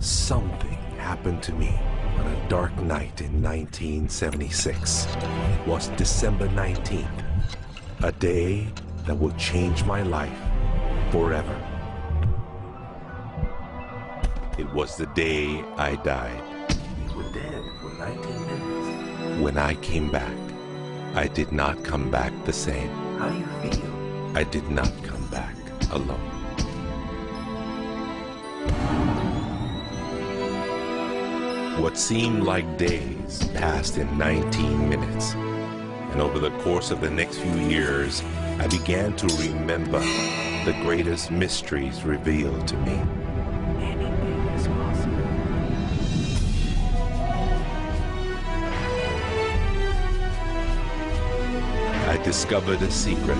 Something happened to me on a dark night in 1976. It was December 19th, a day that will change my life forever. It was the day I died. You were dead for 19 minutes. When I came back, I did not come back the same. How do you feel? I did not come back alone. What seemed like days passed in 19 minutes. And over the course of the next few years, I began to remember the greatest mysteries revealed to me. Anything is possible. I discovered a secret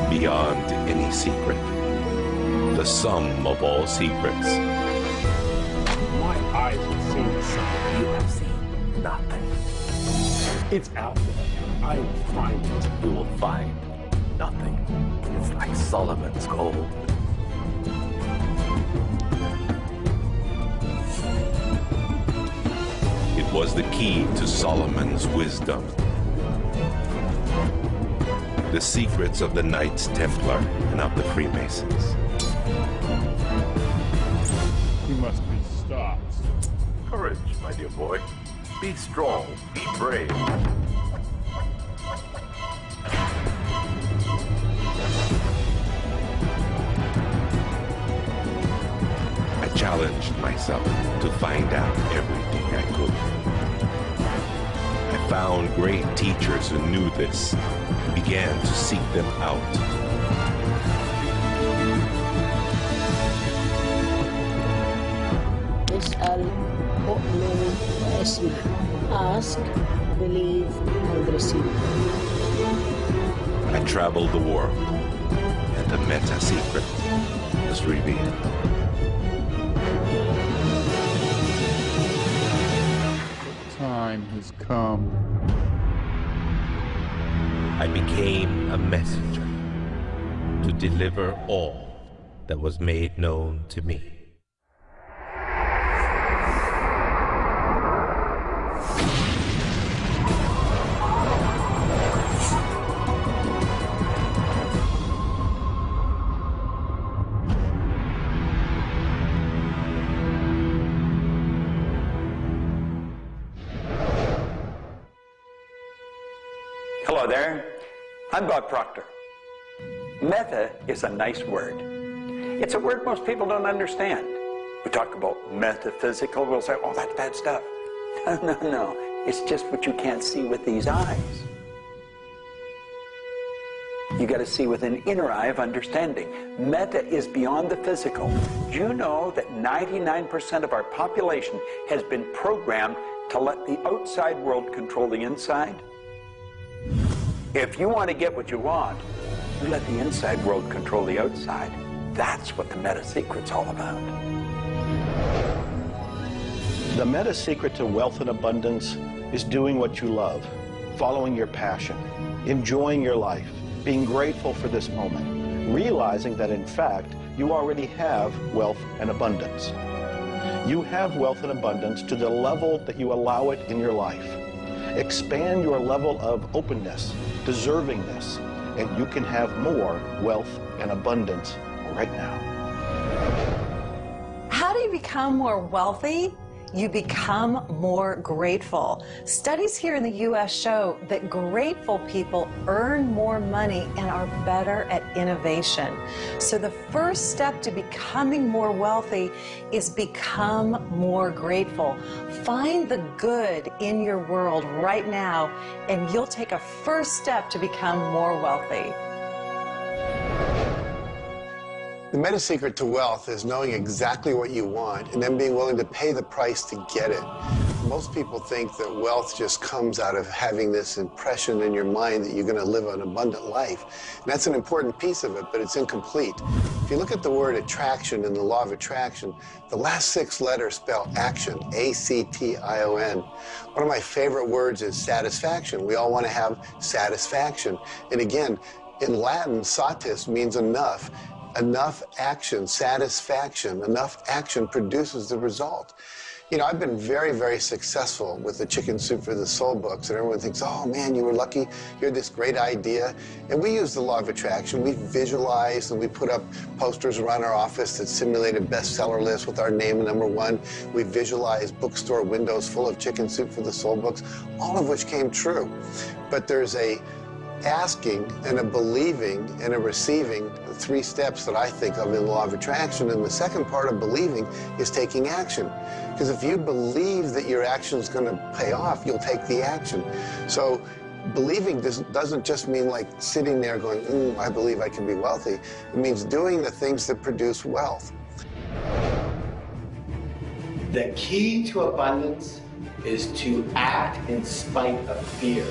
beyond any secret. The sum of all secrets. My eyes have seen the sun. You have seen nothing. It's out there. I will find it. You will find nothing. It's like Solomon's gold. It was the key to Solomon's wisdom. The secrets of the Knights Templar and of the Freemasons. He must be stopped. Courage, my dear boy. Be strong, be brave. I challenged myself to find out everything I could. I found great teachers who knew this and began to seek them out. اسأل أؤمن واسمع. Ask, believe, and receive. I traveled the world, and the meta secret was revealed. Time has come. I became a messenger to deliver all that was made known to me. Hello there, I'm Bob Proctor. Meta is a nice word. It's a word most people don't understand. We talk about metaphysical, we'll say, oh, that's bad stuff. No, it's just what you can't see with these eyes. You got to see with an inner eye of understanding. Meta is beyond the physical. Do you know that 99% of our population has been programmed to let the outside world control the inside? If you want to get what you want, you let the inside world control the outside. That's what the meta secret's all about. The meta secret to wealth and abundance is doing what you love, following your passion, enjoying your life, being grateful for this moment, realizing that in fact you already have wealth and abundance. You have wealth and abundance to the level that you allow it in your life. Expand your level of openness, deservingness, and you can have more wealth and abundance right now. How do you become more wealthy? You become more grateful. Studies here in the U.S. show that grateful people earn more money and are better at innovation. So the first step to becoming more wealthy is become more grateful. Find the good in your world right now, and you'll take a first step to become more wealthy. The meta secret to wealth is knowing exactly what you want and then being willing to pay the price to get it. Most people think that wealth just comes out of having this impression in your mind that you're going to live an abundant life. And that's an important piece of it, but it's incomplete. If you look at the word attraction and the law of attraction, the last 6 letters spell action, A-C-T-I-O-N. One of my favorite words is satisfaction. We all want to have satisfaction. And again, in Latin, satis means enough. enough action, satisfaction, enough action produces the result. You know, I've been very, very successful with the Chicken Soup for the Soul books, and everyone thinks, oh man, you were lucky, you had this great idea. And we use the law of attraction. We visualize and we put up posters around our office that simulate a bestseller list with our name at #1. We visualize bookstore windows full of Chicken Soup for the Soul books, all of which came true. But there's a asking and a believing and a receiving, the 3 steps that I think of in the law of attraction. And the second part of believing is taking action. Because if you believe that your action is going to pay off, you'll take the action. So believing doesn't just mean like sitting there going, I believe I can be wealthy. It means doing the things that produce wealth. The key to abundance is to act in spite of fear,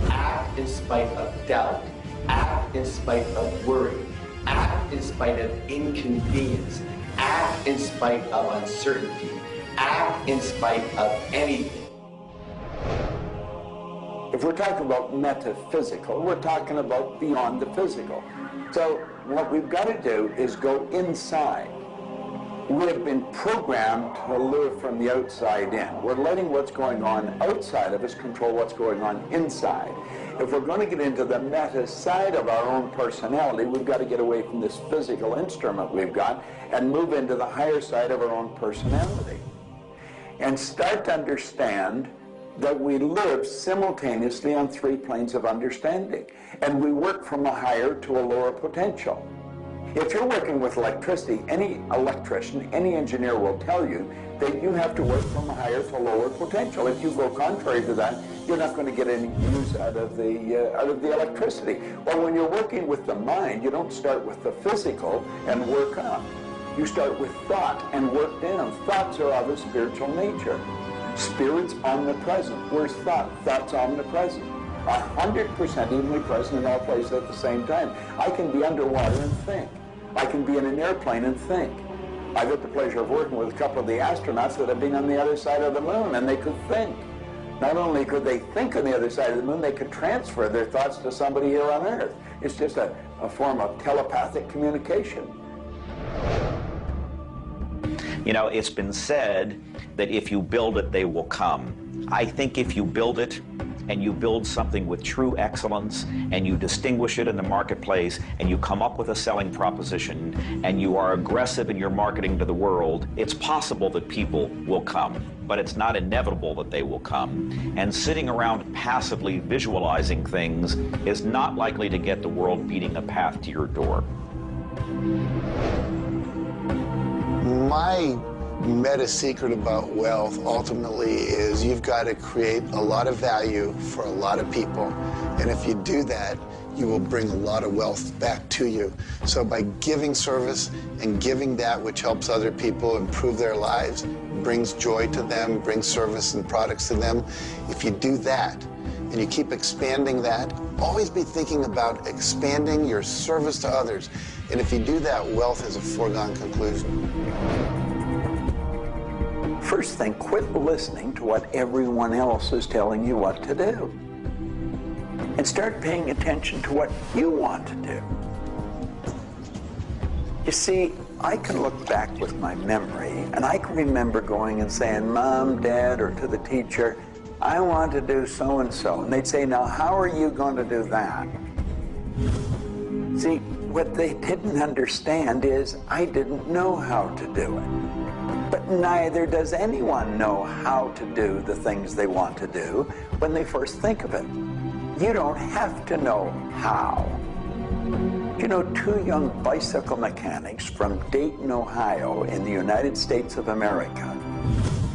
act in spite of doubt, act in spite of worry, act in spite of inconvenience, act in spite of uncertainty, act in spite of anything. If we're talking about metaphysical, we're talking about beyond the physical. So what we've got to do is go inside. We have been programmed to live from the outside in. We're letting what's going on outside of us control what's going on inside. If we're going to get into the meta side of our own personality, we've got to get away from this physical instrument we've got and move into the higher side of our own personality. And start to understand that we live simultaneously on 3 planes of understanding. And we work from a higher to a lower potential. If you're working with electricity, any electrician, any engineer will tell you that you have to work from a higher to lower potential. If you go contrary to that, you're not going to get any use out of the electricity. Or when you're working with the mind, you don't start with the physical and work up. You start with thought and work down. Thoughts are of a spiritual nature. Spirit's omnipresent. Where's thought? Thought's omnipresent. 100% evenly present in all places at the same time. I can be underwater and think. I can be in an airplane and think. I've had the pleasure of working with a couple of the astronauts that have been on the other side of the moon, and they could think. Not only could they think on the other side of the moon, they could transfer their thoughts to somebody here on Earth. It's just a form of telepathic communication. You know, it's been said that if you build it, they will come. I think if you build it, and you build something with true excellence, and you distinguish it in the marketplace, and you come up with a selling proposition, and you are aggressive in your marketing to the world, it's possible that people will come. But it's not inevitable that they will come. And sitting around passively visualizing things is not likely to get the world beating a path to your door. My meta secret about wealth ultimately is you've got to create a lot of value for a lot of people. And if you do that, you will bring a lot of wealth back to you. So by giving service and giving that which helps other people improve their lives, brings joy to them, brings service and products to them, if you do that and you keep expanding that, always be thinking about expanding your service to others. And if you do that, wealth is a foregone conclusion. First thing, quit listening to what everyone else is telling you what to do. And start paying attention to what you want to do. You see, I can look back with my memory, and I can remember going and saying, Mom, Dad, or to the teacher, I want to do so-and-so. And they'd say, now, how are you going to do that? See, what they didn't understand is I didn't know how to do it. But neither does anyone know how to do the things they want to do when they first think of it. You don't have to know how. You know, 2 young bicycle mechanics from Dayton, Ohio, in the United States of America,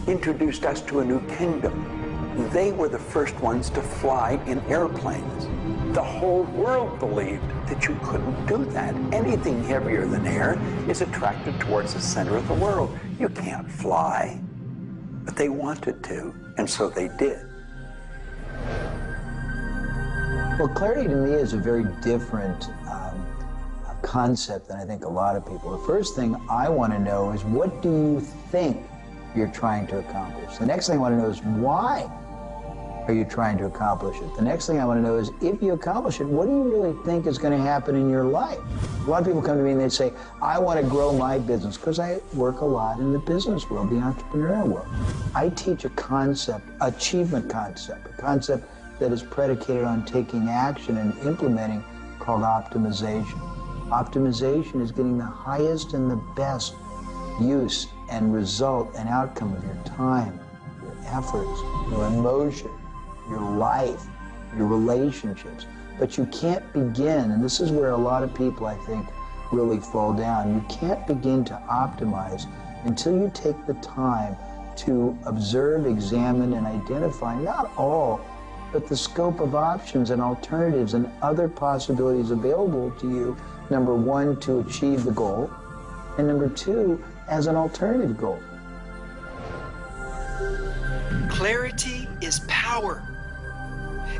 introduced us to a new kingdom. They were the first ones to fly in airplanes. The whole world believed that you couldn't do that. Anything heavier than air is attracted towards the center of the world. You can't fly. But they wanted to, and so they did. Well, clarity to me is a very different concept than I think a lot of people. The first thing I want to know is, what do you think you're trying to accomplish? The next thing I want to know is, why are you trying to accomplish it? The next thing I want to know is, if you accomplish it, what do you really think is going to happen in your life? A lot of people come to me and they say, I want to grow my business, because I work a lot in the business world, the entrepreneurial world. I teach a concept, achievement concept, a concept that is predicated on taking action and implementing, called optimization. Optimization is getting the highest and the best use and result and outcome of your time, your efforts, your emotion, your life, your relationships. But you can't begin, and this is where a lot of people, I think, really fall down. You can't begin to optimize until you take the time to observe, examine, and identify not all, but the scope of options and alternatives and other possibilities available to you, number one, to achieve the goal, and number two, as an alternative goal. Clarity is power.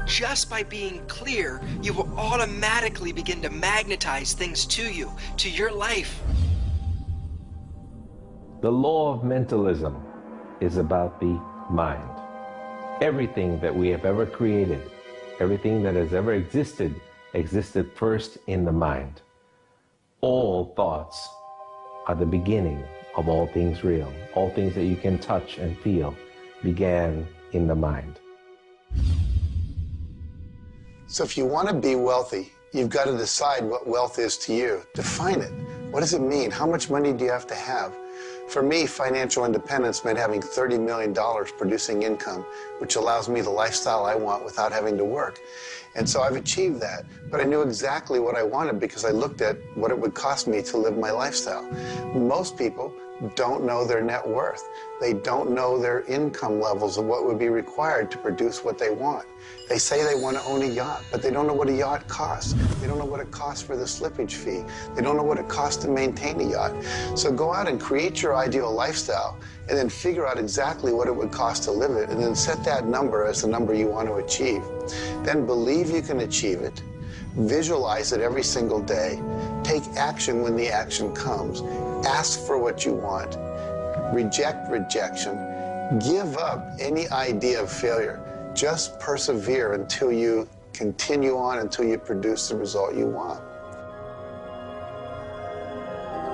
Just by being clear, you will automatically begin to magnetize things to you, to your life. The law of mentalism is about the mind. Everything that we have ever created, everything that has ever existed, existed first in the mind. All thoughts are the beginning of all things real. All things that you can touch and feel began in the mind. So if you want to be wealthy, you've got to decide what wealth is to you. Define it. What does it mean? How much money do you have to have? For me, financial independence meant having $30 million producing income, which allows me the lifestyle I want without having to work. And so I've achieved that. But I knew exactly what I wanted because I looked at what it would cost me to live my lifestyle. Most people don't know their net worth. They don't know their income levels of what would be required to produce what they want. They say they want to own a yacht, but they don't know what a yacht costs. They don't know what it costs for the slippage fee. They don't know what it costs to maintain a yacht. So go out and create your ideal lifestyle and then figure out exactly what it would cost to live it, and then set that number as the number you want to achieve. Then believe you can achieve it. Visualize it every single day. Take action when the action comes. Ask for what you want. Reject rejection. Give up any idea of failure. Just persevere until you continue on, until you produce the result you want.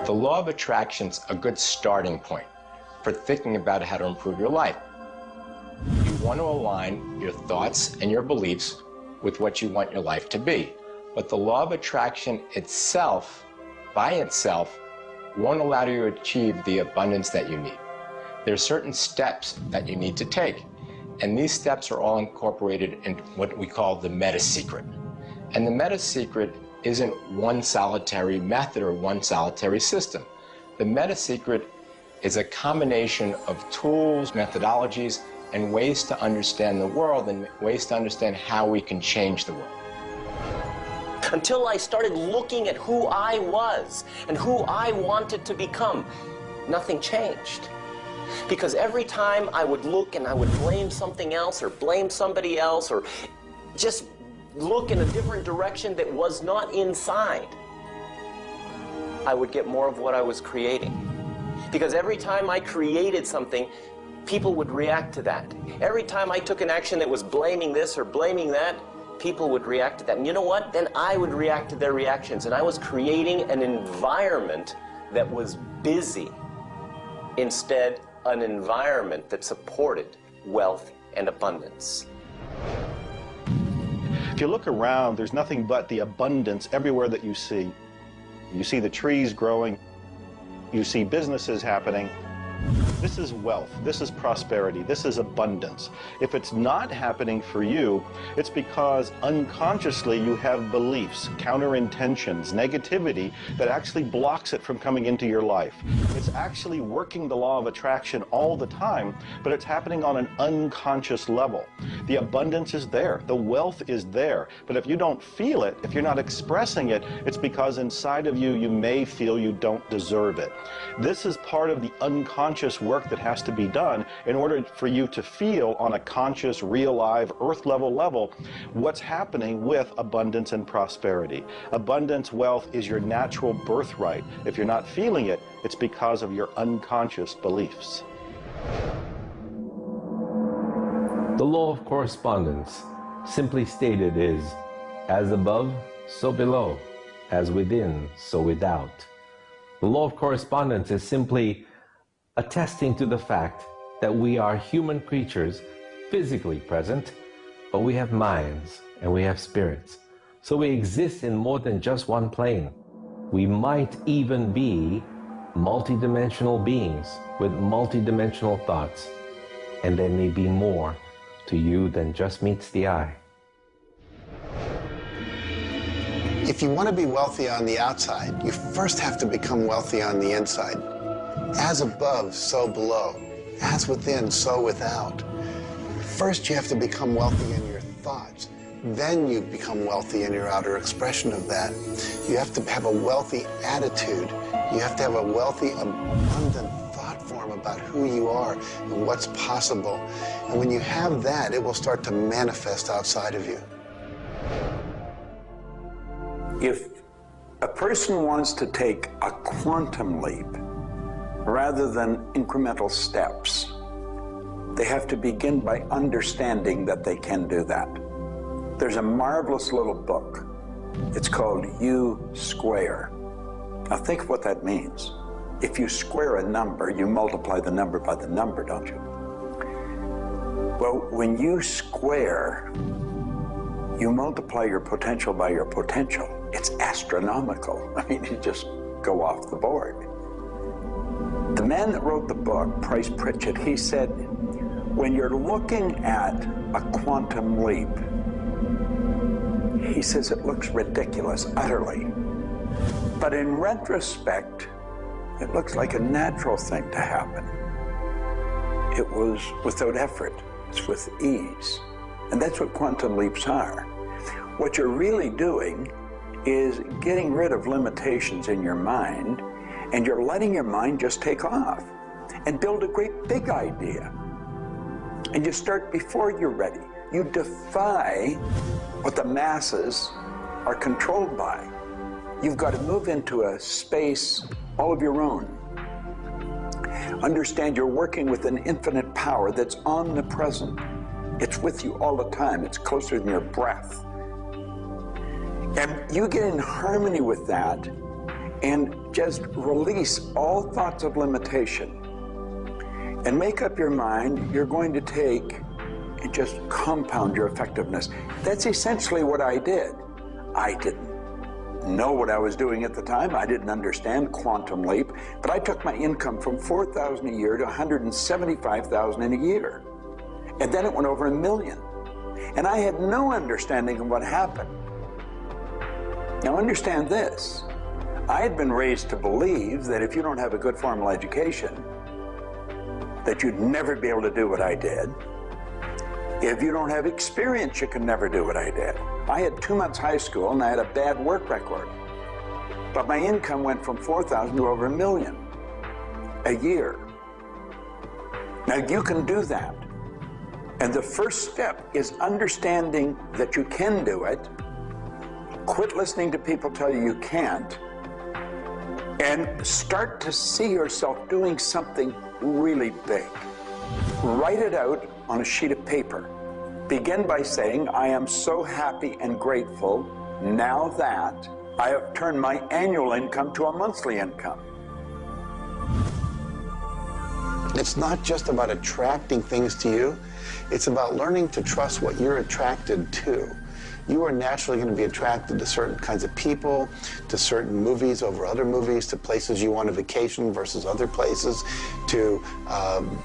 The law of attraction's a good starting point for thinking about how to improve your life. You want to align your thoughts and your beliefs with what you want your life to be. But the law of attraction itself, by itself, won't allow you to achieve the abundance that you need. There are certain steps that you need to take, and these steps are all incorporated in what we call the meta secret. And the meta secret isn't one solitary method or one solitary system. The meta secret is a combination of tools, methodologies, and ways to understand the world and ways to understand how we can change the world. Until I started looking at who I was and who I wanted to become, nothing changed. Because every time I would look and I would blame something else or blame somebody else or just look in a different direction that was not inside, I would get more of what I was creating. Because every time I created something, people would react to that. Every time I took an action that was blaming this or blaming that, people would react to that. And you know what? Then I would react to their reactions. And I was creating an environment that was busy. Instead, an environment that supported wealth and abundance. If you look around, there's nothing but the abundance everywhere that you see. You see the trees growing. You see businesses happening. This is wealth, this is prosperity, this is abundance. If it's not happening for you, it's because unconsciously you have beliefs, counter-intentions, negativity that actually blocks it from coming into your life. It's actually working the law of attraction all the time, but it's happening on an unconscious level. The abundance is there, the wealth is there, but if you don't feel it, if you're not expressing it, it's because inside of you, you may feel you don't deserve it. This is part of the unconscious work that has to be done in order for you to feel on a conscious, real, live, earth level what's happening with abundance and prosperity. Abundance, wealth is your natural birthright. If you're not feeling it, it's because of your unconscious beliefs. The law of correspondence, simply stated, is as above, so below, as within, so without. The law of correspondence is simply attesting to the fact that we are human creatures, physically present, but we have minds and we have spirits. So we exist in more than just one plane. We might even be multidimensional beings with multidimensional thoughts, and there may be more to you than just meets the eye. If you want to be wealthy on the outside, you first have to become wealthy on the inside. As above, so below. As within, so without. First, you have to become wealthy in your thoughts. Then you become wealthy in your outer expression of that. You have to have a wealthy attitude. You have to have a wealthy, abundant thought form about who you are and what's possible. And when you have that, it will start to manifest outside of you. If a person wants to take a quantum leap rather than incremental steps, they have to begin by understanding that they can do that. There's a marvelous little book. It's called U Square. Now think of what that means. If you square a number, you multiply the number by the number, don't you? Well, when you square, you multiply your potential by your potential. It's astronomical. I mean, you just go off the board. The man that wrote the book, Price Pritchett, he said, when you're looking at a quantum leap, he says it looks ridiculous, utterly. But in retrospect, it looks like a natural thing to happen. It was without effort. It's with ease. And that's what quantum leaps are. What you're really doing is getting rid of limitations in your mind, and you're letting your mind just take off and build a great big idea. And you start before you're ready. You defy what the masses are controlled by. You've got to move into a space all of your own. Understand you're working with an infinite power that's omnipresent. It's with you all the time. It's closer than your breath. And you get in harmony with that and just release all thoughts of limitation and make up your mind you're going to take and just compound your effectiveness. That's essentially what I did. I didn't know what I was doing at the time. I didn't understand quantum leap, but I took my income from $4,000 a year to $175,000 in a year. And then it went over $1 million. And I had no understanding of what happened. Now understand this. I had been raised to believe that if you don't have a good formal education, that you'd never be able to do what I did. If you don't have experience, you can never do what I did. I had 2 months high school and I had a bad work record. But my income went from $4,000 to over $1 million a year. Now you can do that. And the first step is understanding that you can do it. Quit listening to people tell you you can't. And start to see yourself doing something really big. Write it out on a sheet of paper. Begin by saying, I am so happy and grateful now that I have turned my annual income to a monthly income. It's not just about attracting things to you. It's about learning to trust what you're attracted to. You are naturally going to be attracted to certain kinds of people, to certain movies over other movies, to places you want to vacation versus other places, to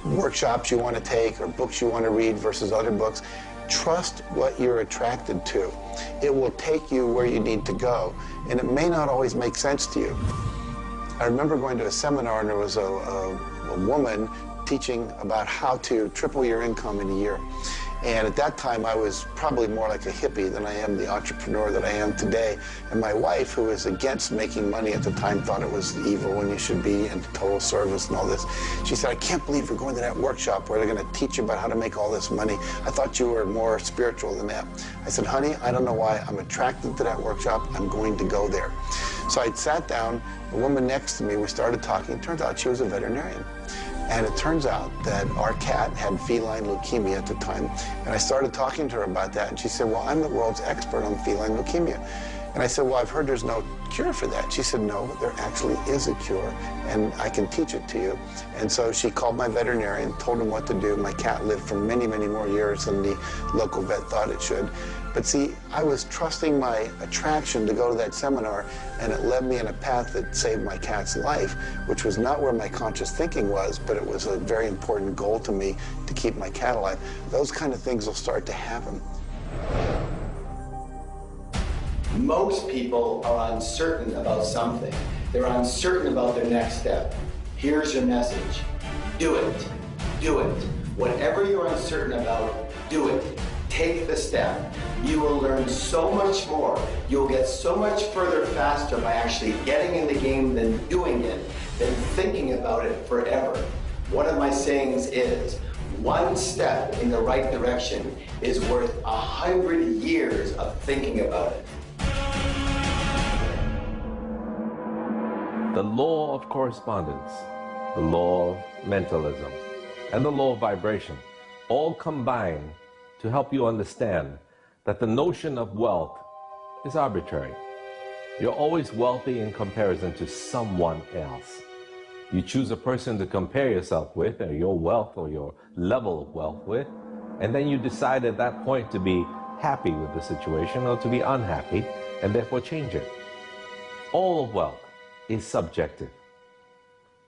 workshops you want to take or books you want to read versus other books. Trust what you're attracted to. It will take you where you need to go, and it may not always make sense to you. I remember going to a seminar, and there was a woman teaching about how to triple your income in a year. And at that time, I was probably more like a hippie than I am the entrepreneur that I am today. And my wife, who was against making money at the time, thought it was evil when you should be in total service and all this. She said, I can't believe you're going to that workshop where they're going to teach you about how to make all this money. I thought you were more spiritual than that. I said, honey, I don't know why. I'm attracted to that workshop. I'm going to go there. So I sat down, the woman next to me, we started talking. Turns out she was a veterinarian. And it turns out that our cat had feline leukemia at the time. And I started talking to her about that, and she said, well, I'm the world's expert on feline leukemia. And I said, well, I've heard there's no cure for that. She said, no, there actually is a cure, and I can teach it to you. And so she called my veterinarian, told him what to do. My cat lived for many, many more years than the local vet thought it should. But see, I was trusting my attraction to go to that seminar, and it led me in a path that saved my cat's life, which was not where my conscious thinking was, but it was a very important goal to me to keep my cat alive. Those kind of things will start to happen. Most people are uncertain about something. They're uncertain about their next step. Here's your message. Do it. Do it. Whatever you're uncertain about, do it. Take the step. You will learn so much more. You'll get so much further faster by actually getting in the game than doing it, than thinking about it forever. One of my sayings is, one step in the right direction is worth 100 years of thinking about it. The law of correspondence, the law of mentalism, and the law of vibration all combine to help you understand that the notion of wealth is arbitrary. You're always wealthy in comparison to someone else. You choose a person to compare yourself with, or your wealth or your level of wealth with, and then you decide at that point to be happy with the situation or to be unhappy, and therefore change it. All of wealth is subjective.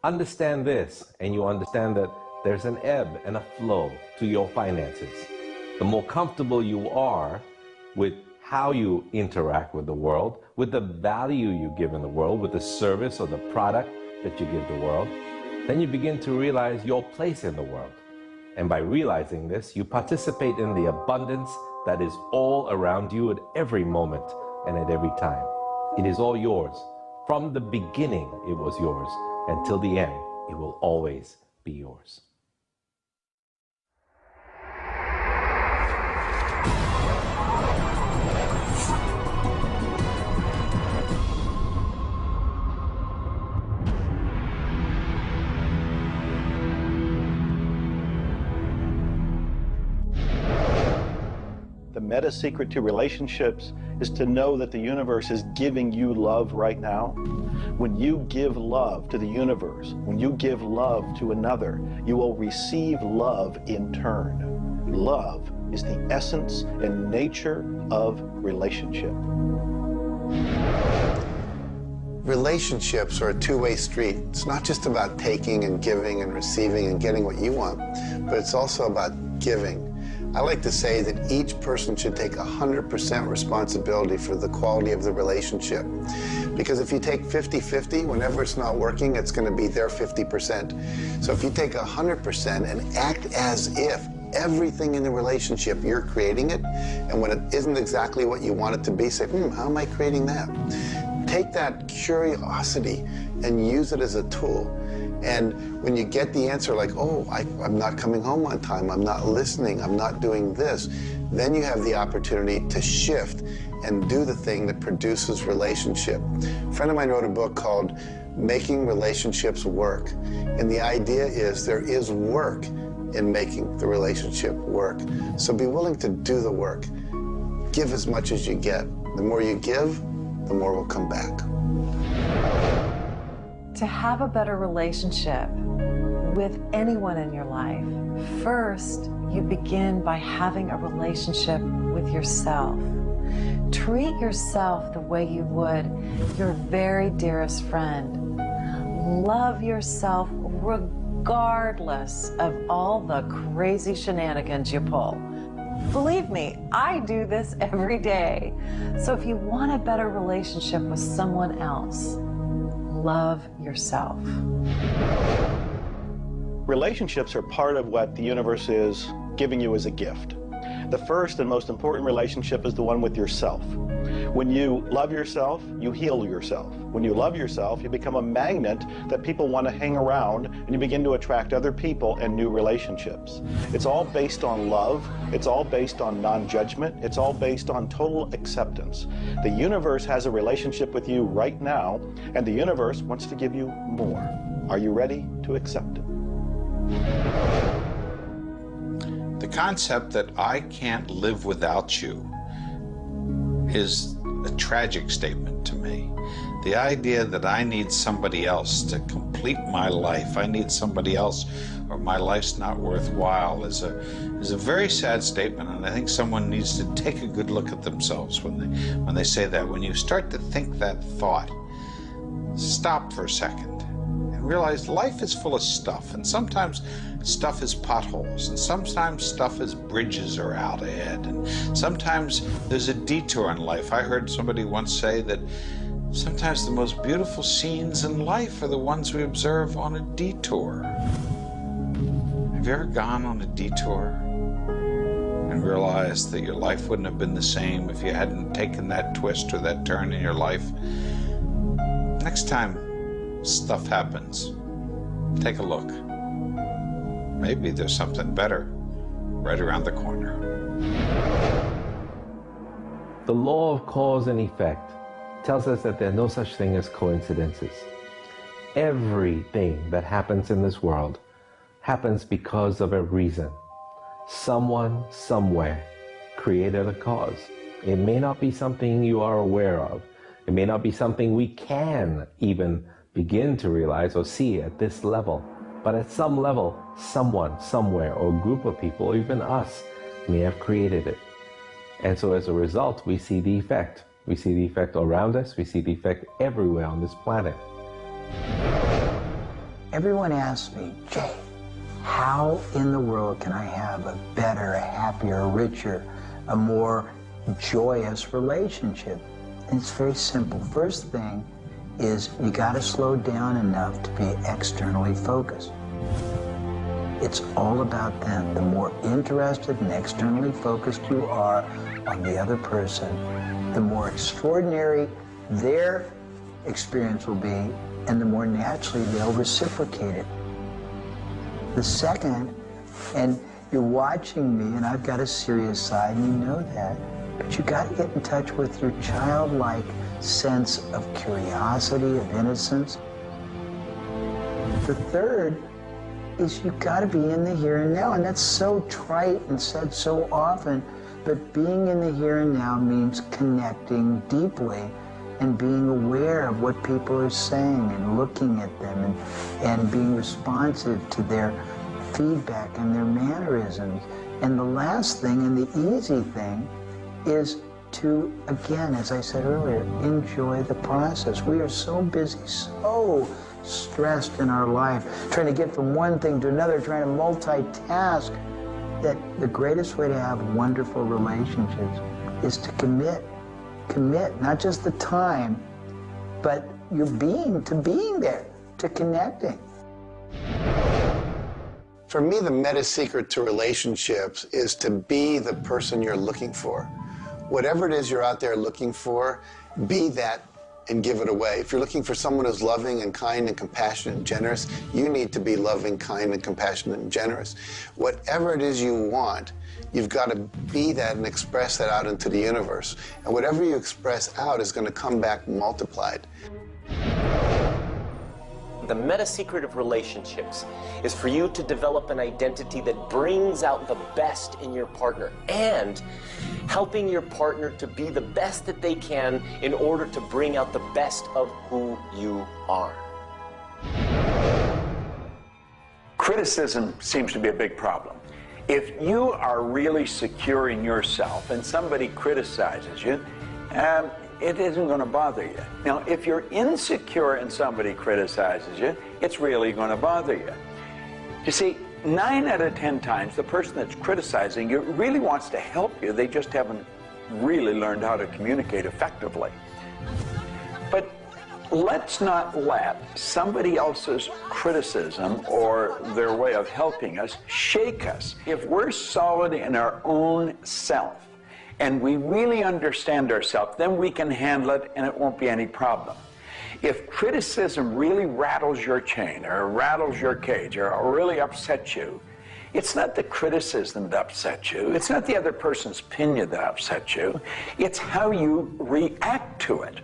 Understand this, and you understand that there's an ebb and a flow to your finances. The more comfortable you are with how you interact with the world, with the value you give in the world, with the service or the product that you give the world, then you begin to realize your place in the world. And by realizing this, you participate in the abundance that is all around you at every moment and at every time. It is all yours. From the beginning, it was yours. Until the end, it will always be yours. The meta secret to relationships is to know that the universe is giving you love right now. When you give love to the universe, when you give love to another, you will receive love in turn. Love is the essence and nature of relationship. Relationships are a two-way street. It's not just about taking and giving and receiving and getting what you want, but it's also about giving. I like to say that each person should take 100% responsibility for the quality of the relationship. Because if you take 50-50, whenever it's not working, it's going to be their 50%. So if you take 100% and act as if everything in the relationship, you're creating it, and when it isn't exactly what you want it to be, say, how am I creating that? Take that curiosity and use it as a tool. And when you get the answer like, oh, I'm not coming home on time, I'm not listening, I'm not doing this, then you have the opportunity to shift and do the thing that produces relationship. A friend of mine wrote a book called Making Relationships Work. And the idea is there is work in making the relationship work. So be willing to do the work. Give as much as you get. The more you give, the more will come back. To have a better relationship with anyone in your life, first you begin by having a relationship with yourself. Treat yourself the way you would your very dearest friend. Love yourself regardless of all the crazy shenanigans you pull. Believe me, I do this every day. So if you want a better relationship with someone else, love yourself. Relationships are part of what the universe is giving you as a gift. The first and most important relationship is the one with yourself. When you love yourself, you heal yourself. When you love yourself, you become a magnet that people want to hang around, and you begin to attract other people and new relationships. It's all based on love. It's all based on non-judgment. It's all based on total acceptance. The universe has a relationship with you right now, and the universe wants to give you more. Are you ready to accept it? The concept that I can't live without you is a tragic statement to me. The idea that I need somebody else to complete my life, I need somebody else or my life's not worthwhile is a very sad statement, and I think someone needs to take a good look at themselves when they say that. When you start to think that thought, stop for a second and realize life is full of stuff, and sometimes stuff is potholes, and sometimes stuff is bridges are out ahead, and sometimes there's a detour in life. I heard somebody once say that sometimes the most beautiful scenes in life are the ones we observe on a detour. Have you ever gone on a detour and realized that your life wouldn't have been the same if you hadn't taken that twist or that turn in your life? Next time stuff happens, take a look. Maybe there's something better right around the corner. The law of cause and effect tells us that there are no such thing as coincidences. Everything that happens in this world happens because of a reason. Someone, somewhere, created a cause. It may not be something you are aware of. It may not be something we can even begin to realize or see at this level. But at some level, someone, somewhere, or a group of people, or even us, may have created it. And so as a result, we see the effect. We see the effect around us. We see the effect everywhere on this planet. Everyone asks me, Jay, how in the world can I have a better, a happier, a richer, a more joyous relationship? And it's very simple. First thing is you got to slow down enough to be externally focused. It's all about them. The more interested and externally focused you are on the other person, the more extraordinary their experience will be, and the more naturally they'll reciprocate it. The second, and you're watching me, and I've got a serious side, and you know that, but you got to get in touch with your childlike sense of curiosity, of innocence. The third is you got to be in the here and now, and that's so trite and said so often, but being in the here and now means connecting deeply and being aware of what people are saying and looking at them and being responsive to their feedback and their mannerisms. And the last thing, and the easy thing, is to, again, as I said earlier, enjoy the process. We are so busy, so stressed in our life, trying to get from one thing to another, trying to multitask, that the greatest way to have wonderful relationships is to commit, not just the time, but your being, to being there, to connecting. For me, the meta secret to relationships is to be the person you're looking for. Whatever it is you're out there looking for, be that and give it away. If you're looking for someone who's loving and kind and compassionate and generous, you need to be loving, kind, and compassionate and generous. Whatever it is you want, you've got to be that and express that out into the universe. And whatever you express out is going to come back multiplied. The meta secret of relationships is for you to develop an identity that brings out the best in your partner and helping your partner to be the best that they can in order to bring out the best of who you are. Criticism seems to be a big problem. If you are really secure in yourself and somebody criticizes you, it isn't going to bother you. Now, if you're insecure and somebody criticizes you, it's really going to bother you. You see, 9 out of 10 times, the person that's criticizing you really wants to help you. They just haven't really learned how to communicate effectively. But let's not let somebody else's criticism or their way of helping us shake us. If we're solid in our own self, and we really understand ourselves, then we can handle it and it won't be any problem. If criticism really rattles your chain or rattles your cage or really upsets you, it's not the criticism that upsets you. It's not the other person's opinion that upsets you. It's how you react to it.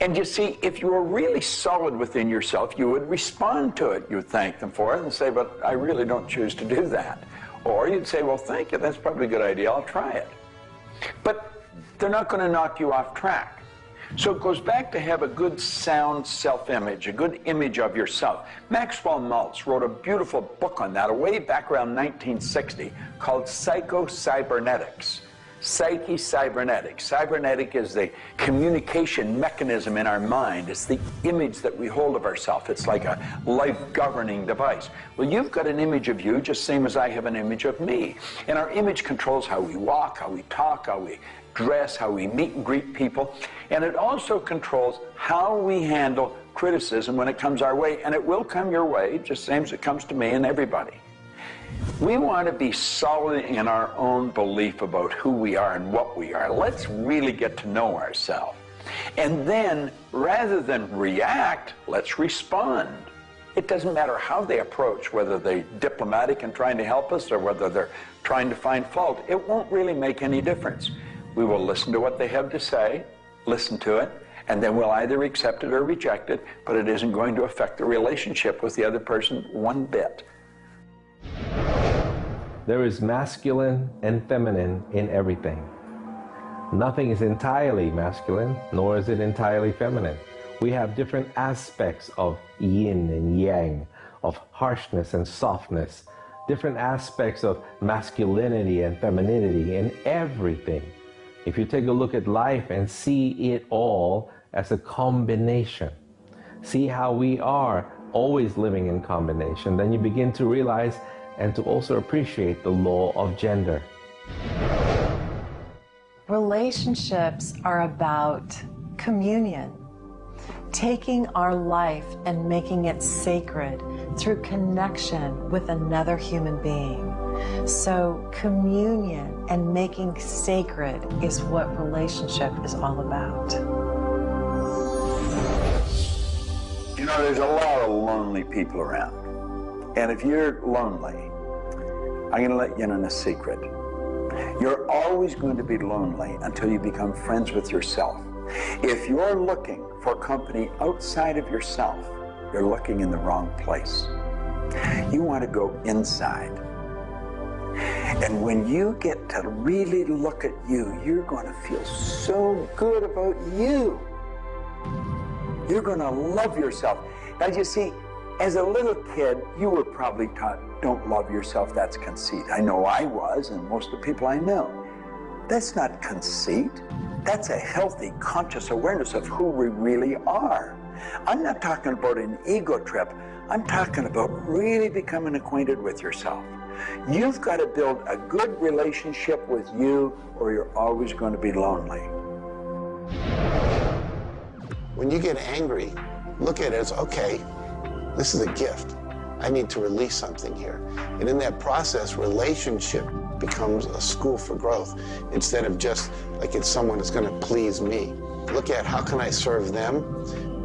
And you see, if you were really solid within yourself, you would respond to it. You would thank them for it and say, but I really don't choose to do that. Or you'd say, well, thank you, that's probably a good idea, I'll try it. But they're not going to knock you off track. So it goes back to have a good, sound self-image, a good image of yourself. Maxwell Maltz wrote a beautiful book on that way back around 1960 called Psycho-Cybernetics. Psyche-cybernetics. Cybernetic is the communication mechanism in our mind. It's the image that we hold of ourselves. It's like a life-governing device. Well, you've got an image of you just same as I have an image of me. And our image controls how we walk, how we talk, how we dress, how we meet and greet people. And it also controls how we handle criticism when it comes our way. And it will come your way, just same as it comes to me and everybody. We want to be solid in our own belief about who we are and what we are. Let's really get to know ourselves. And then, rather than react, let's respond. It doesn't matter how they approach, whether they're diplomatic and trying to help us or whether they're trying to find fault. It won't really make any difference. We will listen to what they have to say, listen to it, and then we'll either accept it or reject it, but it isn't going to affect the relationship with the other person one bit. There is masculine and feminine in everything. Nothing is entirely masculine, nor is it entirely feminine. We have different aspects of yin and yang, of harshness and softness, different aspects of masculinity and femininity in everything. If you take a look at life and see it all as a combination, see how we are always living in combination, then you begin to realize and to also appreciate the law of gender. Relationships are about communion, taking our life and making it sacred through connection with another human being. So communion and making sacred is what relationship is all about. You know, there's a lot of lonely people around. And if you're lonely, I'm going to let you in on a secret. You're always going to be lonely until you become friends with yourself. If you're looking for company outside of yourself, you're looking in the wrong place. You want to go inside. And when you get to really look at you, you're going to feel so good about you. You're going to love yourself. Now, you see, as a little kid, you were probably taught, don't love yourself, that's conceit. I know I was, and most of the people I know. That's not conceit. That's a healthy, conscious awareness of who we really are. I'm not talking about an ego trip. I'm talking about really becoming acquainted with yourself. You've got to build a good relationship with you, or you're always going to be lonely. When you get angry, look at it as, okay, this is a gift. I need to release something here. And in that process, relationship becomes a school for growth instead of just like it's someone that's going to please me. Look at how can I serve them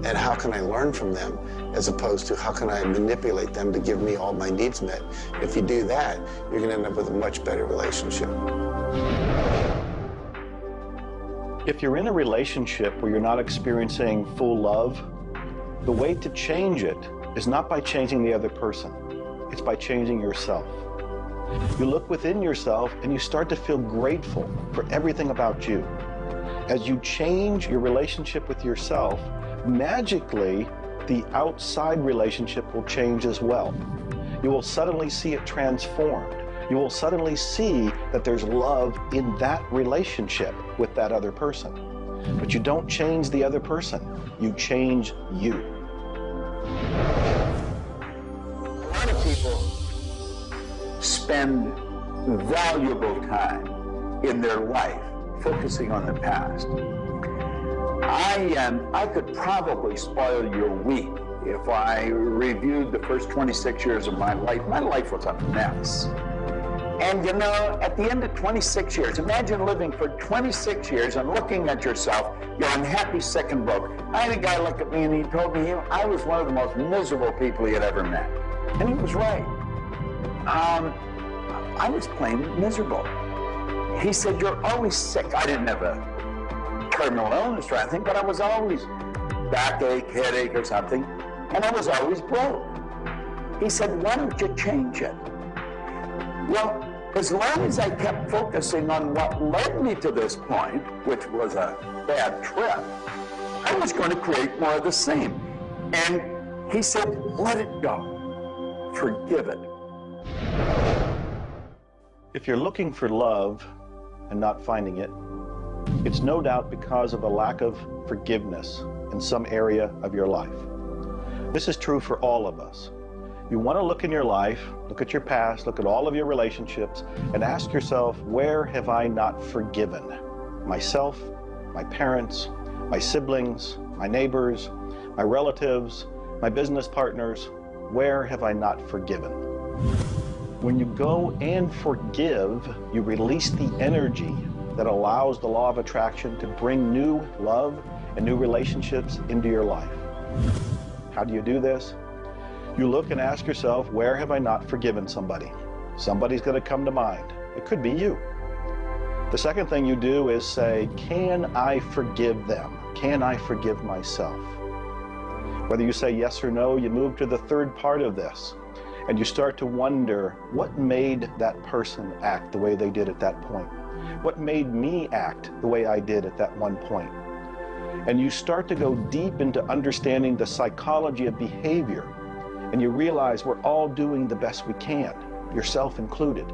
and how can I learn from them, as opposed to how can I manipulate them to give me all my needs met. If you do that, you're going to end up with a much better relationship. If you're in a relationship where you're not experiencing full love, the way to change it is not by changing the other person. It's by changing yourself. You look within yourself and you start to feel grateful for everything about you. As you change your relationship with yourself, magically, the outside relationship will change as well. You will suddenly see it transformed. You will suddenly see that there's love in that relationship with that other person. But you don't change the other person. You change you. A lot of people spend valuable time in their life focusing on the past. I could probably spoil your week if I reviewed the first 26 years of my life. My life was a mess. And you know, at the end of 26 years, imagine living for 26 years and looking at yourself, you're unhappy, sick, and broke. I had a guy look at me and he told me I was one of the most miserable people he had ever met. And he was right. I was plain miserable. He said, you're always sick. I didn't have a terminal illness or anything, but I was always backache, headache or something, and I was always broke. He said, why don't you change it? Well, as long as I kept focusing on what led me to this point, which was a bad trip, I was going to create more of the same. And he said, let it go. Forgive it. If you're looking for love and not finding it, it's no doubt because of a lack of forgiveness in some area of your life. This is true for all of us. You want to look in your life, look at your past, look at all of your relationships, and ask yourself, where have I not forgiven? Myself, my parents, my siblings, my neighbors, my relatives, my business partners, where have I not forgiven? When you go and forgive, you release the energy that allows the law of attraction to bring new love and new relationships into your life. How do you do this? You look and ask yourself, where have I not forgiven somebody? Somebody's going to come to mind. It could be you. The second thing you do is say, can I forgive them? Can I forgive myself? Whether you say yes or no, you move to the third part of this, and you start to wonder, what made that person act the way they did at that point? What made me act the way I did at that one point? And you start to go deep into understanding the psychology of behavior, and you realize we're all doing the best we can, yourself included.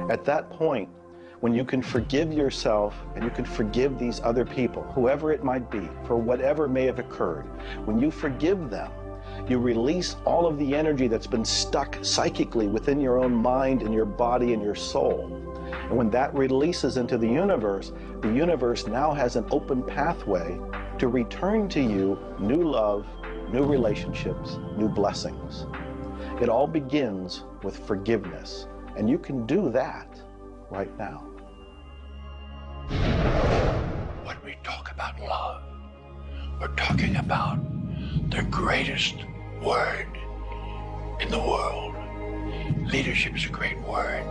At that point, when you can forgive yourself and you can forgive these other people, whoever it might be, for whatever may have occurred, when you forgive them, you release all of the energy that's been stuck psychically within your own mind and your body and your soul. And when that releases into the universe now has an open pathway to return to you new love, new relationships, new blessings. It all begins with forgiveness, and you can do that right now. When we talk about love, we're talking about the greatest word in the world. Leadership is a great word,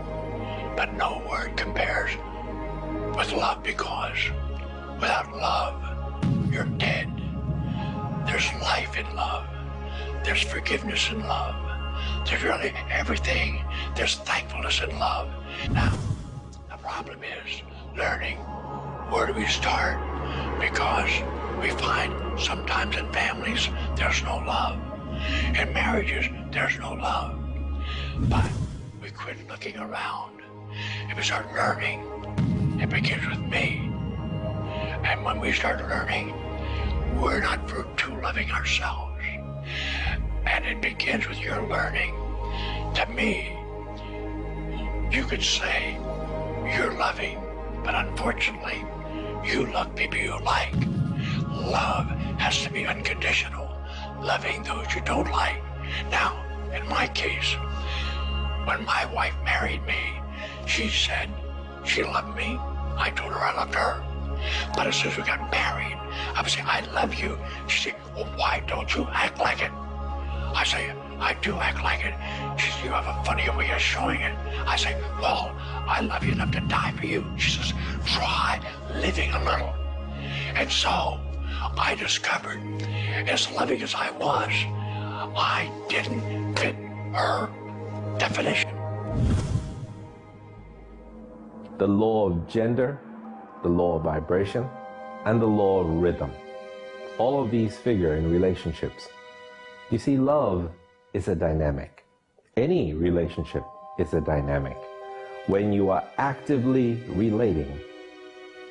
but no word compares with love, because without love, you're dead. There's life in love. There's forgiveness in love. There's really everything. There's thankfulness in love. Now, the problem is learning where do we start, because we find sometimes in families there's no love. In marriages, there's no love. But we quit looking around and we start learning. It begins with me. And when we start learning, we're not too loving ourselves. And it begins with your learning. To me, you could say you're loving, but unfortunately, you love people you like. Love has to be unconditional, loving those you don't like. Now, in my case, when my wife married me, she said she loved me. I told her I loved her. But as soon as we got married, I would say, I love you. She said, well, why don't you act like it? I say, I do act like it. She says, you have a funny way of showing it. I say, well, I love you enough to die for you. She says, try living a little. And so I discovered, as loving as I was, I didn't fit her definition. The law of gender, the law of vibration, and the law of rhythm. All of these figure in relationships. You see, love is a dynamic. Any relationship is a dynamic. When you are actively relating,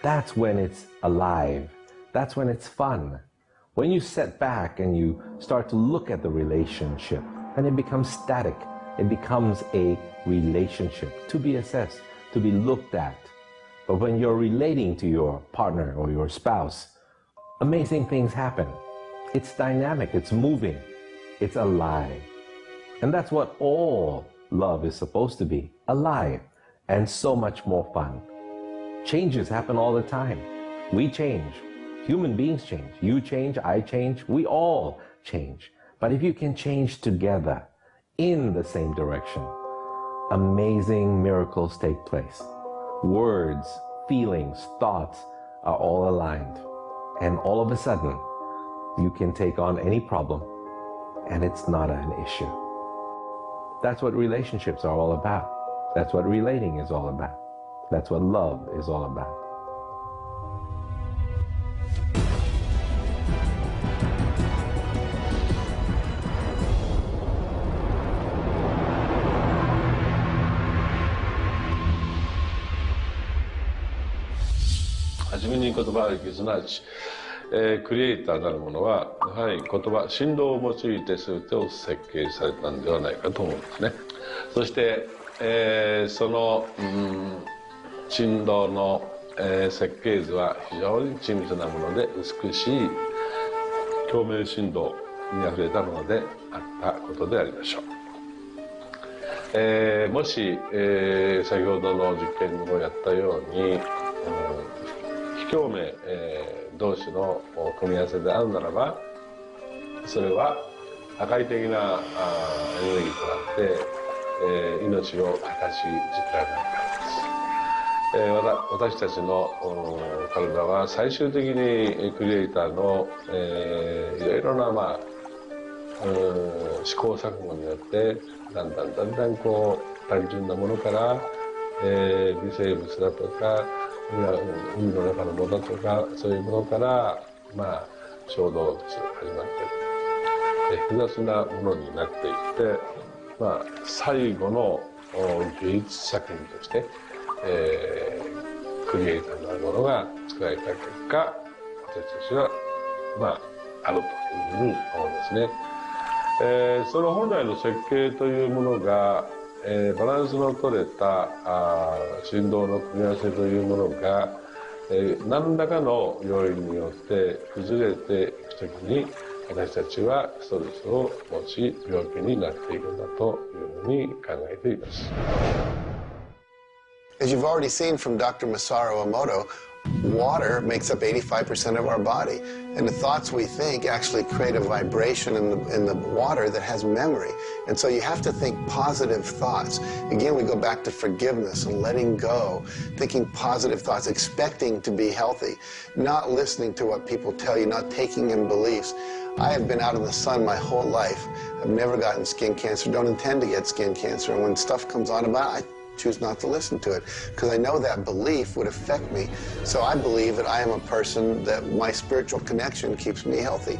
that's when it's alive. That's when it's fun. When you sit back and you start to look at the relationship, then it becomes static. It becomes a relationship to be assessed, to be looked at. But when you're relating to your partner or your spouse, amazing things happen. It's dynamic, it's moving, it's alive. And that's what all love is supposed to be, alive, and so much more fun. Changes happen all the time. We change. Human beings change. You change, I change, we all change. But if you can change together in the same direction, amazing miracles take place. Words, feelings, thoughts are all aligned. And all of a sudden, you can take on any problem and it's not an issue. That's what relationships are all about. That's what relating is all about. That's what love is all about.はじめに言葉劇すなわち、クリエイターなるものはやはり言葉振動を用いて全てを設計されたんではないかと思うんですね。そして、その、振動の、設計図は非常に緻密なもので美しい共鳴振動にあふれたものであったことでありましょう。もし、先ほどの実験をやったように、非共鳴、同士の組み合わせであるならば、それは破壊的なエネルギーとなって、命を果たし実体になるからです。私たちの体は最終的にクリエイターの、いろいろな、試行錯誤によってだんだんこう単純なものから、微生物だとか海の中のものとかそういうものから、小動物始まって複雑なものになっていって、最後の芸術作品として、クリエイターなるものが作られた結果、私たちはあるというふうに思うんですね。その本来の設計というものが、バランスの取れた振動の組み合わせというものが、何らかの要因によって崩れていくときに私たちはストレスを持ち病気になっているんだというふうに考えています。As you've already seen from Dr. Masaru Emoto, water makes up 85% of our body, and the thoughts we think actually create a vibration in the water that has memory. And so you have to think positive thoughts. Again, we go back to forgiveness and letting go, thinking positive thoughts, expecting to be healthy, not listening to what people tell you, not taking in beliefs. I have been out in the sun my whole life. I've never gotten skin cancer, don't intend to get skin cancer, and when stuff comes on about it, I choose not to listen to it because I know that belief would affect me. So I believe that I am a person that my spiritual connection keeps me healthy.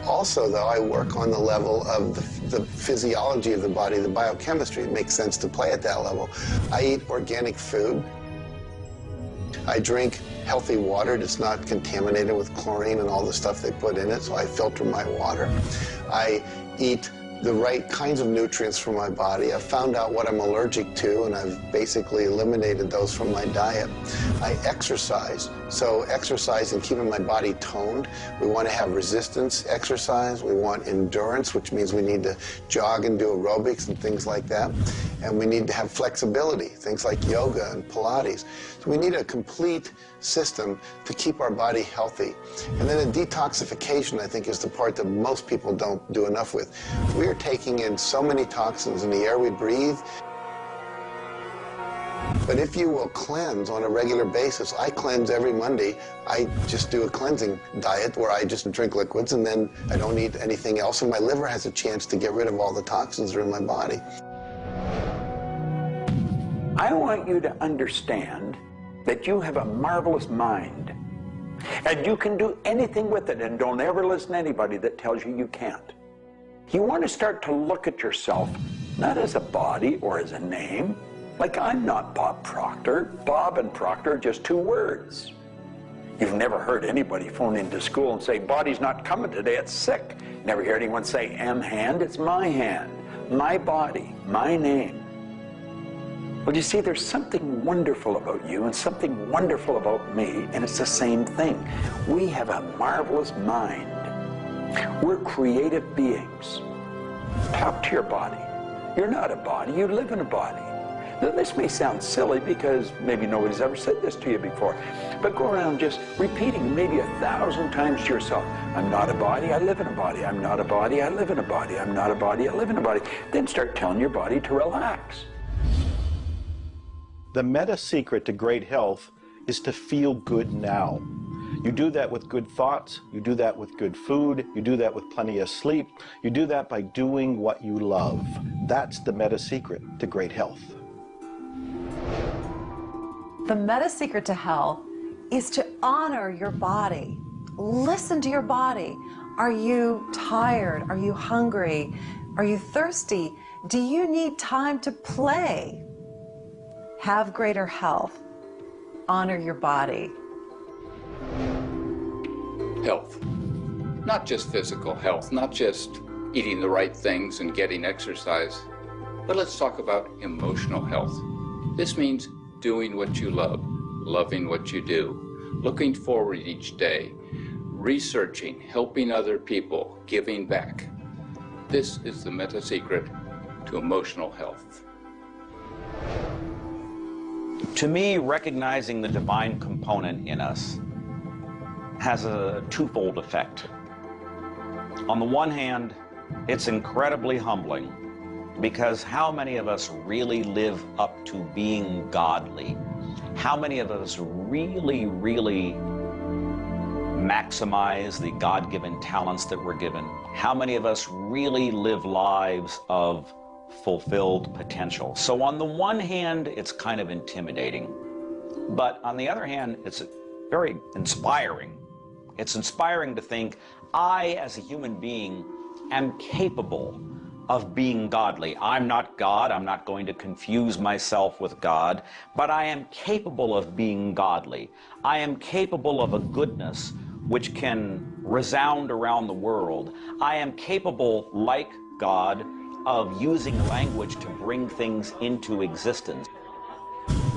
Also, though, I work on the level of the physiology of the body, the biochemistry. It makes sense to play at that level. I eat organic food. I drink healthy water that's not contaminated with chlorine and all the stuff they put in it, so I filter my water. I eat the right kinds of nutrients for my body. I've found out what I'm allergic to, and I've basically eliminated those from my diet. I exercise, so exercise and keeping my body toned. We want to have resistance exercise. We want endurance, which means we need to jog and do aerobics and things like that. And we need to have flexibility, things like yoga and Pilates. So we need a complete system to keep our body healthy. And then a detoxification, I think, is the part that most people don't do enough with. We're taking in so many toxins in the air we breathe. But if you will cleanse on a regular basis, I cleanse every Monday. I just do a cleansing diet where I just drink liquids and then I don't eat anything else, and my liver has a chance to get rid of all the toxins that are in my body. I want you to understand that you have a marvelous mind and you can do anything with it, and don't ever listen to anybody that tells you you can't. You want to start to look at yourself not as a body or as a name. Like, I'm not Bob Proctor. Bob and Proctor are just two words. You've never heard anybody phone into school and say, body's not coming today, it's sick. Never hear anyone say, hand, it's my hand, my body, my name. Well, you see, there's something wonderful about you and something wonderful about me, and it's the same thing. We have a marvelous mind. We're creative beings. Talk to your body. You're not a body, you live in a body. Now, this may sound silly because maybe nobody's ever said this to you before, but go around just repeating maybe 1,000 times to yourself, I'm not a body, I live in a body. I'm not a body, I live in a body. I'm not a body, I live in a body. Then start telling your body to relax. The meta secret to great health is to feel good now. You do that with good thoughts, you do that with good food, you do that with plenty of sleep, you do that by doing what you love. That's the meta secret to great health. The meta secret to health is to honor your body. Listen to your body. Are you tired? Are you hungry? Are you thirsty? Do you need time to play? Have greater health. Honor your body. Health. Not just physical health, not just eating the right things and getting exercise, but let's talk about emotional health. This means doing what you love, loving what you do, looking forward each day, researching, helping other people, giving back. This is the meta secret to emotional health. To me, recognizing the divine component in us has a twofold effect. On the one hand, it's incredibly humbling, because how many of us really live up to being godly? How many of us really maximize the God-given talents that we're given? How many of us really live lives of fulfilled potential? So on the one hand, it's kind of intimidating, but on the other hand, it's very inspiring. It's inspiring to think, I, as a human being, am capable of being godly. I'm not God. I'm not going to confuse myself with God, but I am capable of being godly. I am capable of a goodness which can resound around the world. I am capable, like God, of using language to bring things into existence.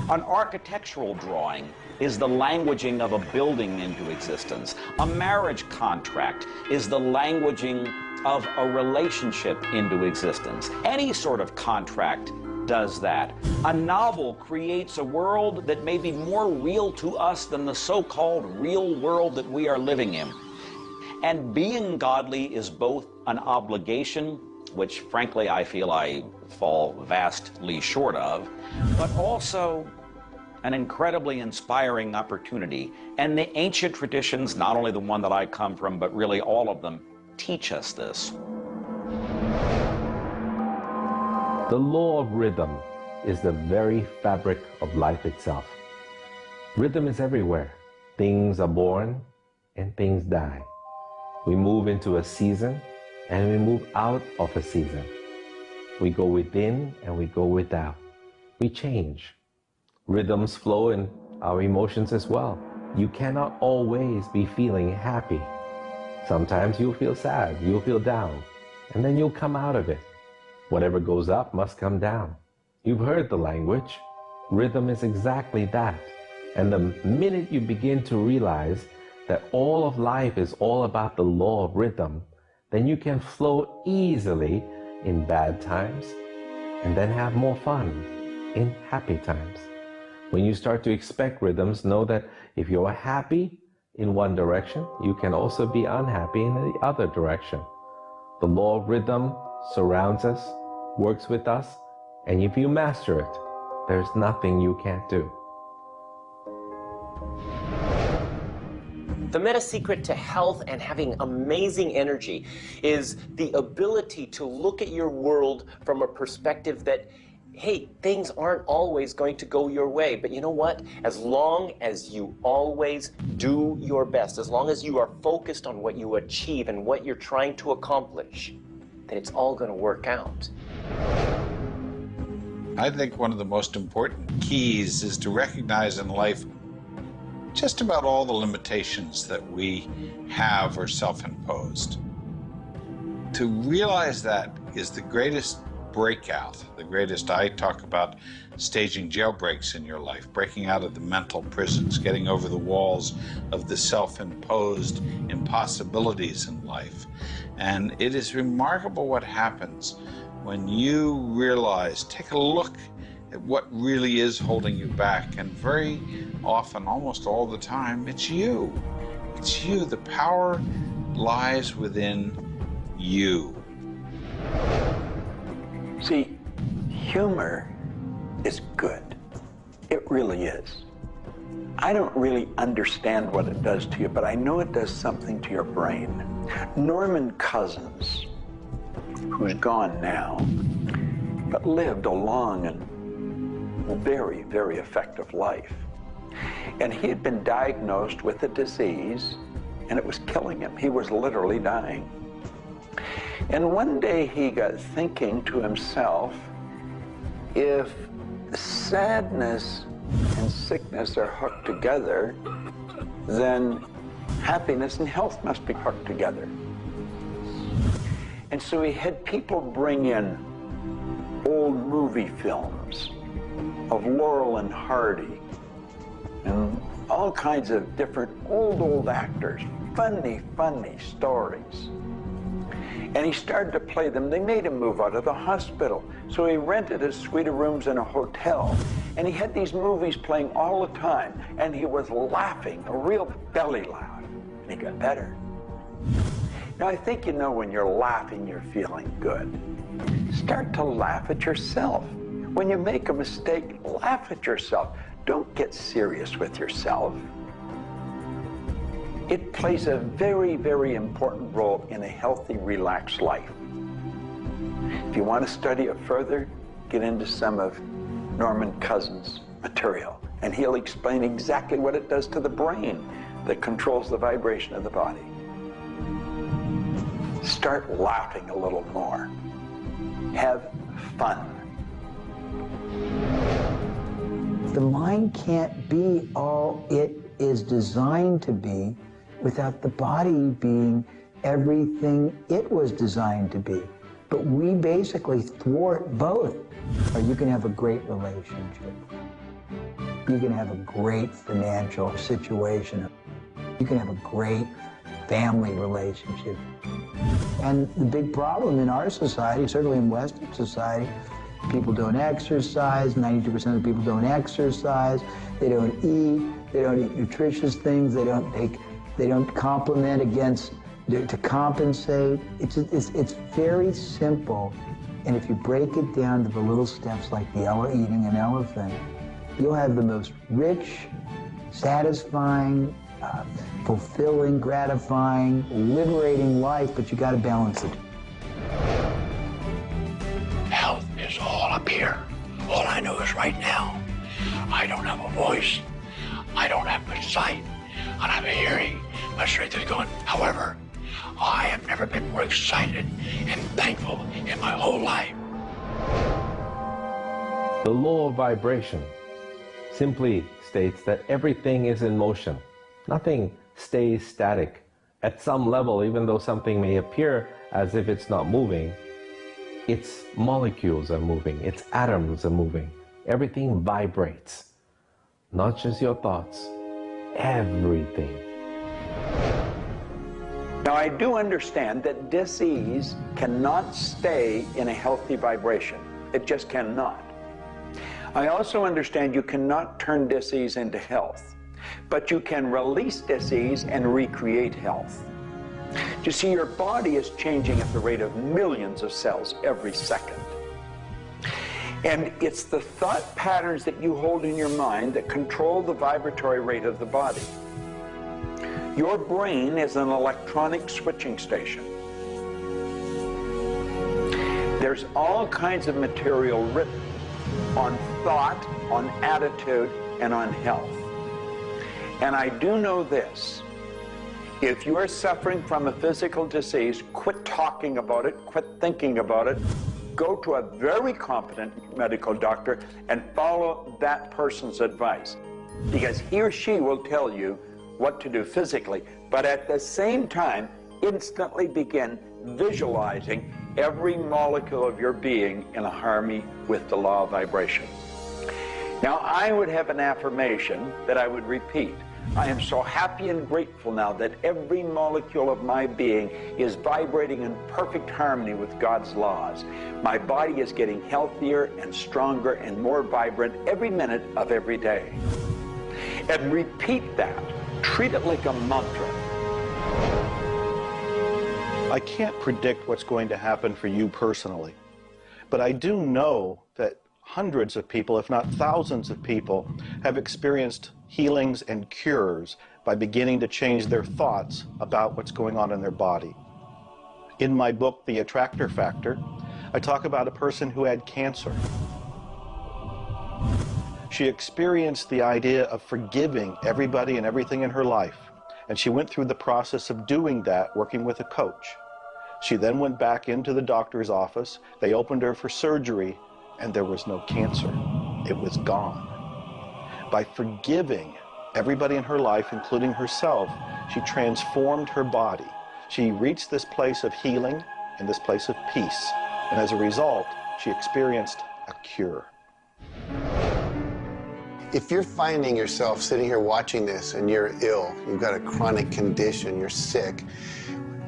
An architectural drawing is the languaging of a building into existence. A marriage contract is the languaging of a relationship into existence. Any sort of contract does that. A novel creates a world that may be more real to us than the so-called real world that we are living in. And being godly is both an obligation, which frankly I feel I fall vastly short of, but also an incredibly inspiring opportunity. And the ancient traditions, not only the one that I come from, but really all of them, teach us this. The law of rhythm is the very fabric of life itself. Rhythm is everywhere. Things are born and things die. We move into a season and we move out of a season. We go within and we go without. We change. Rhythms flow in our emotions as well. You cannot always be feeling happy. Sometimes you'll feel sad, you'll feel down, and then you'll come out of it. Whatever goes up must come down. You've heard the language. Rhythm is exactly that. And the minute you begin to realize that all of life is all about the law of rhythm, then you can flow easily in bad times and then have more fun in happy times. When you start to expect rhythms, know that if you're happy in one direction, you can also be unhappy in the other direction. The law of rhythm surrounds us, works with us, and if you master it, there's nothing you can't do. The meta secret to health and having amazing energy is the ability to look at your world from a perspective that, hey, things aren't always going to go your way, but you know what? As long as you always do your best, as long as you are focused on what you achieve and what you're trying to accomplish, then it's all going to work out. I think one of the most important keys is to recognize in life just about all the limitations that we have are self-imposed. To realize that is the greatest breakout, the greatest. I talk about staging jailbreaks in your life, breaking out of the mental prisons, getting over the walls of the self-imposed impossibilities in life. And it is remarkable what happens when you realize, take a look at what really is holding you back. And very often, almost all the time, it's you. It's you. The power lies within you. See, humor is good. It really is. I don't really understand what it does to you, but I know it does something to your brain. Norman Cousins, who's gone now, but lived a long and very, very effective life. And he had been diagnosed with a disease, and it was killing him. He was literally dying. And one day he got thinking to himself, if sadness and sickness are hooked together, then happiness and health must be hooked together. And so he had people bring in old movie films of Laurel and Hardy and all kinds of different old actors, funny stories. And he started to play them. They made him move out of the hospital. So he rented a suite of rooms in a hotel. And he had these movies playing all the time. And he was laughing, a real belly laugh. And he got better. Now, I think you know when you're laughing, you're feeling good. Start to laugh at yourself. When you make a mistake, laugh at yourself. Don't get serious with yourself. It plays a very, very important role in a healthy, relaxed life. If you want to study it further, get into some of Norman Cousins' material, and he'll explain exactly what it does to the brain that controls the vibration of the body. Start laughing a little more. Have fun. The mind can't be all it is designed to be without the body being everything it was designed to be. But we basically thwart both. Or you can have a great relationship. You can have a great financial situation. You can have a great family relationship. And the big problem in our society, certainly in Western society, people don't exercise, 92% of the people don't exercise, they don't eat nutritious things, they don't complement to compensate. It's very simple. And if you break it down to the little steps like eating an elephant, you'll have the most rich, satisfying, fulfilling, gratifying, liberating life, but you gotta balance it. Health is all up here. All I know is right now. I don't have a voice. I don't have good sight. I don't have a hearing. My strength is gone. However, I have never been more excited and thankful in my whole life. The law of vibration simply states that everything is in motion. Nothing stays static. At some level, even though something may appear as if it's not moving, its molecules are moving, its atoms are moving. Everything vibrates. Not just your thoughts, everything. Now, I do understand that disease cannot stay in a healthy vibration. It just cannot. I also understand you cannot turn disease into health, but you can release disease and recreate health. You see, your body is changing at the rate of millions of cells every second. And it's the thought patterns that you hold in your mind that control the vibratory rate of the body. Your brain is an electronic switching station. There's all kinds of material written on thought, on attitude, and on health. And I do know this. If you are suffering from a physical disease, quit talking about it, quit thinking about it. Go to a very competent medical doctor and follow that person's advice, because he or she will tell you what to do physically, but at the same time, instantly begin visualizing every molecule of your being in a harmony with the law of vibration. Now, I would have an affirmation that I would repeat. I am so happy and grateful now that every molecule of my being is vibrating in perfect harmony with God's laws. My body is getting healthier and stronger and more vibrant every minute of every day. And repeat that. Treat it like a mantra. I can't predict what's going to happen for you personally, but I do know that hundreds of people, if not thousands of people, have experienced healings and cures by beginning to change their thoughts about what's going on in their body. In my book, The Attractor Factor, I talk about a person who had cancer. She experienced the idea of forgiving everybody and everything in her life, and she went through the process of doing that working with a coach. She then went back into the doctor's office. They opened her for surgery, and there was no cancer. It was gone. By forgiving everybody in her life, including herself, she transformed her body. She reached this place of healing and this place of peace. And as a result, she experienced a cure. If you're finding yourself sitting here watching this and you're ill, you've got a chronic condition, you're sick,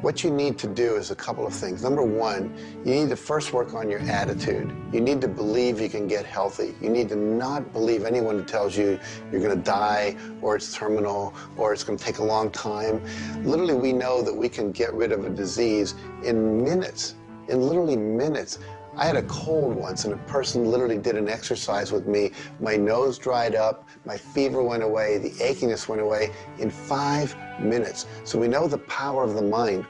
what you need to do is a couple of things. Number one, you need to first work on your attitude. You need to believe you can get healthy. You need to not believe anyone who tells you you're going to die, or it's terminal, or it's going to take a long time. Literally, we know that we can get rid of a disease in minutes, in literally minutes. I had a cold once, and a person literally did an exercise with me. My nose dried up, my fever went away, the achiness went away in 5 minutes. So we know the power of the mind.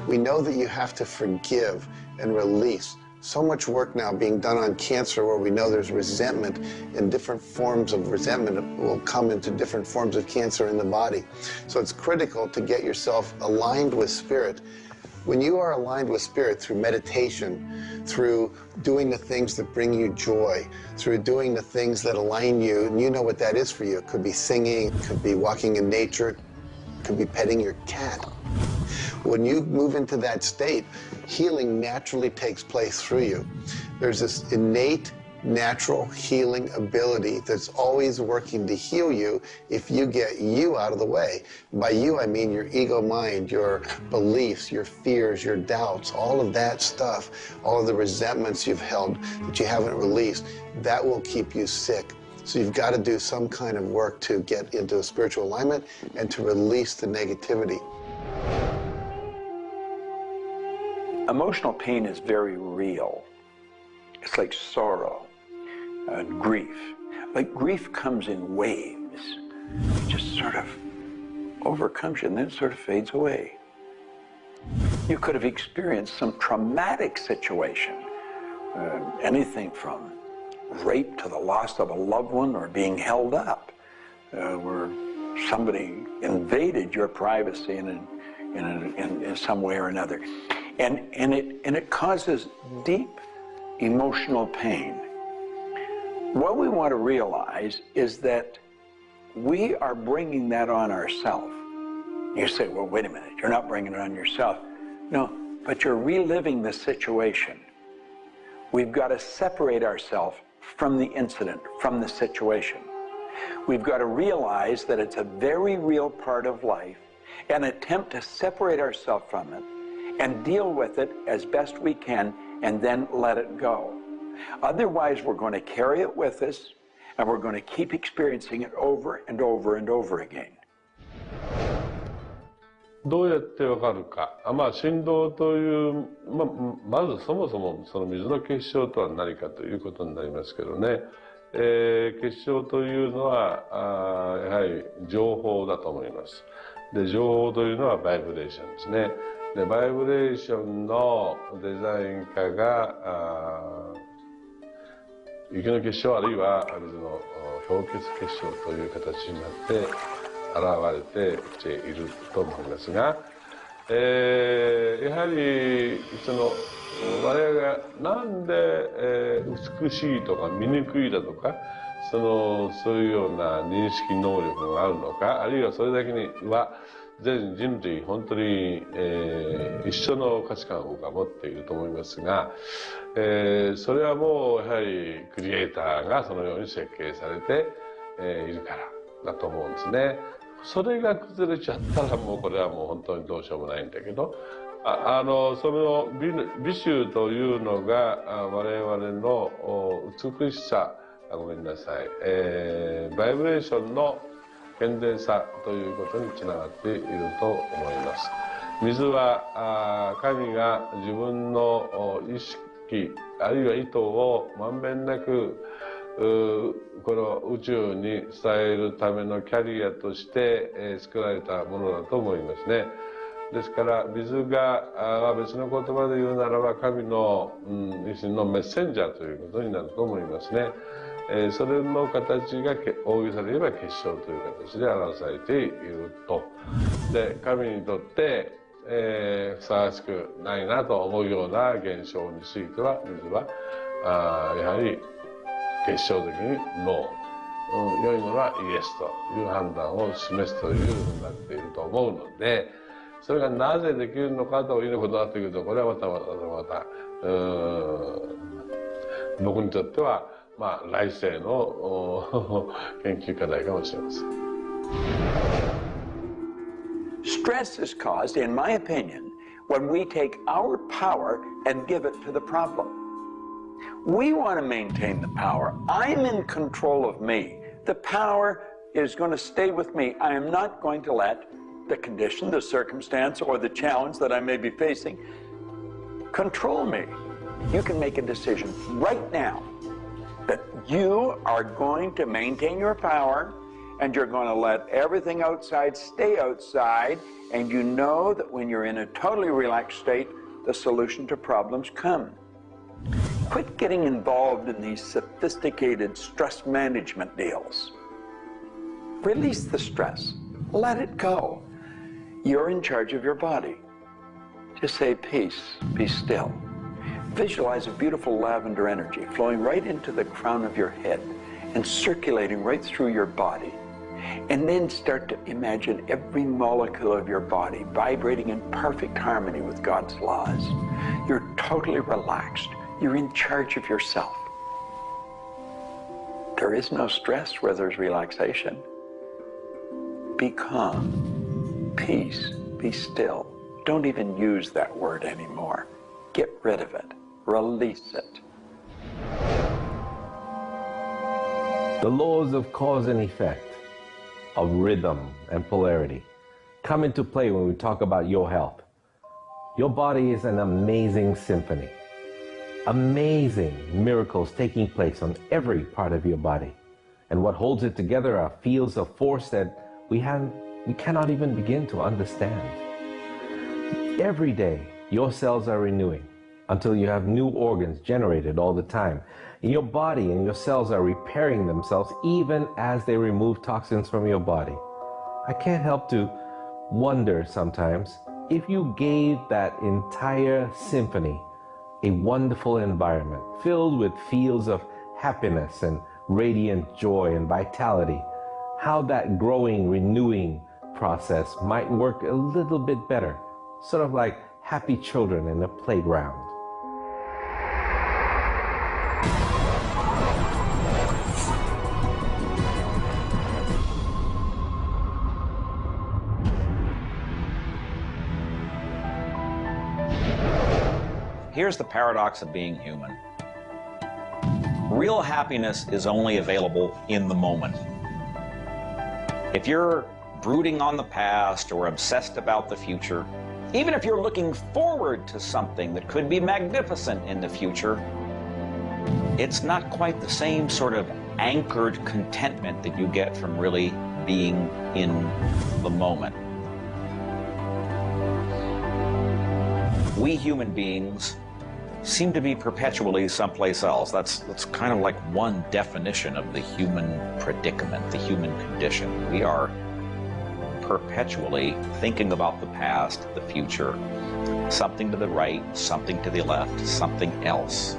We know that you have to forgive and release. So much work now being done on cancer where we know there's resentment, and different forms of resentment will come into different forms of cancer in the body. So it's critical to get yourself aligned with spirit. When you are aligned with spirit through meditation, through doing the things that bring you joy, through doing the things that align you, and you know what that is for you. It could be singing, it could be walking in nature, it could be petting your cat. When you move into that state, healing naturally takes place through you. There's this innate, natural healing ability that's always working to heal you if you get you out of the way. By you, I mean your ego mind, your beliefs, your fears, your doubts, all of that stuff, all of the resentments you've held that you haven't released, that will keep you sick. So you've got to do some kind of work to get into a spiritual alignment and to release the negativity. Emotional pain is very real. It's like sorrow and grief. Like grief comes in waves. It just sort of overcomes you and then it sort of fades away. You could have experienced some traumatic situation, anything from rape to the loss of a loved one or being held up, where somebody invaded your privacy in some way or another. And it causes deep emotional pain. What we want to realize is that we are bringing that on ourselves. You say, well, wait a minute, you're not bringing it on yourself. No, but you're reliving the situation. We've got to separate ourselves from the incident, from the situation. We've got to realize that it's a very real part of life and attempt to separate ourselves from it and deal with it as best we can and then let it go. Otherwise, we're going to carry it with us and we're going to keep experiencing it over and over and over again. どうやってわかるか。振動という、まずそもそもその水の結晶とは何かということになりますけどね。結晶というのはやはり情報だと思います。で、情報というのはバイブレーションですね。で、バイブレーションのデザイン家が雪の結晶あるいは水の氷結結晶という形になって現れてきていると思いますが、やはり我々がなんで美しいとか醜いだとかそういうような認識能力があるのか、あるいはそれだけには全人類本当に一緒の価値観を僕は持っていると思いますが、それはもうやはりクリエイターがそのように設計されているからだと思うんですね。それが崩れちゃったらもうこれはもう本当にどうしようもないんだけど、その美醜というのが我々の美しさ、ごめんなさい、バイブレーションの健全さということにつながっていると思います。水は神が自分の意識あるいは意図をまんべんなくこの宇宙に伝えるためのキャリアとして、作られたものだと思いますね。ですから水が別の言葉で言うならば神の、一種のメッセンジャーということになると思いますね。それの形が大げさで言えば結晶という形で表されていると。で神にとってふさわしくないなと思うような現象については水はやはり結晶的にノー、良いものはイエスという判断を示すというふうになっていると思うので、それがなぜできるのかということになってくると、これはまた僕にとっては来世の研究課題かもしれません。Stress is caused, in my opinion, when we take our power and give it to the problem. We want to maintain the power. I'm in control of me. The power is going to stay with me. I am not going to let the condition, the circumstance, or the challenge that I may be facing control me. You can make a decision right now that you are going to maintain your power and you're going to let everything outside stay outside, and you know that when you're in a totally relaxed state, the solution to problems come. Quit getting involved in these sophisticated stress management deals. Release the stress. Let it go. You're in charge of your body. Just say, peace, be still. Visualize a beautiful lavender energy flowing right into the crown of your head and circulating right through your body. And then start to imagine every molecule of your body vibrating in perfect harmony with God's laws. You're totally relaxed. You're in charge of yourself. There is no stress where there's relaxation. Be calm, peace, be still. Don't even use that word anymore. Get rid of it. Release it. The laws of cause and effect, of rhythm and polarity, come into play when we talk about your health. Your body is an amazing symphony. Amazing miracles taking place on every part of your body. And what holds it together are fields of force that we cannot even begin to understand. Every day, your cells are renewing until you have new organs generated all the time. And your body and your cells are repairing themselves even as they remove toxins from your body. I can't help to wonder sometimes if you gave that entire symphony a wonderful environment filled with fields of happiness and radiant joy and vitality, how that growing, renewing process might work a little bit better, sort of like happy children in a playground. Here's the paradox of being human. Real happiness is only available in the moment. If you're brooding on the past or obsessed about the future, even if you're looking forward to something that could be magnificent in the future, it's not quite the same sort of anchored contentment that you get from really being in the moment. We human beings seem to be perpetually someplace else. That's kind of like one definition of the human predicament, the human condition. We are perpetually thinking about the past, the future, something to the right, something to the left, something else.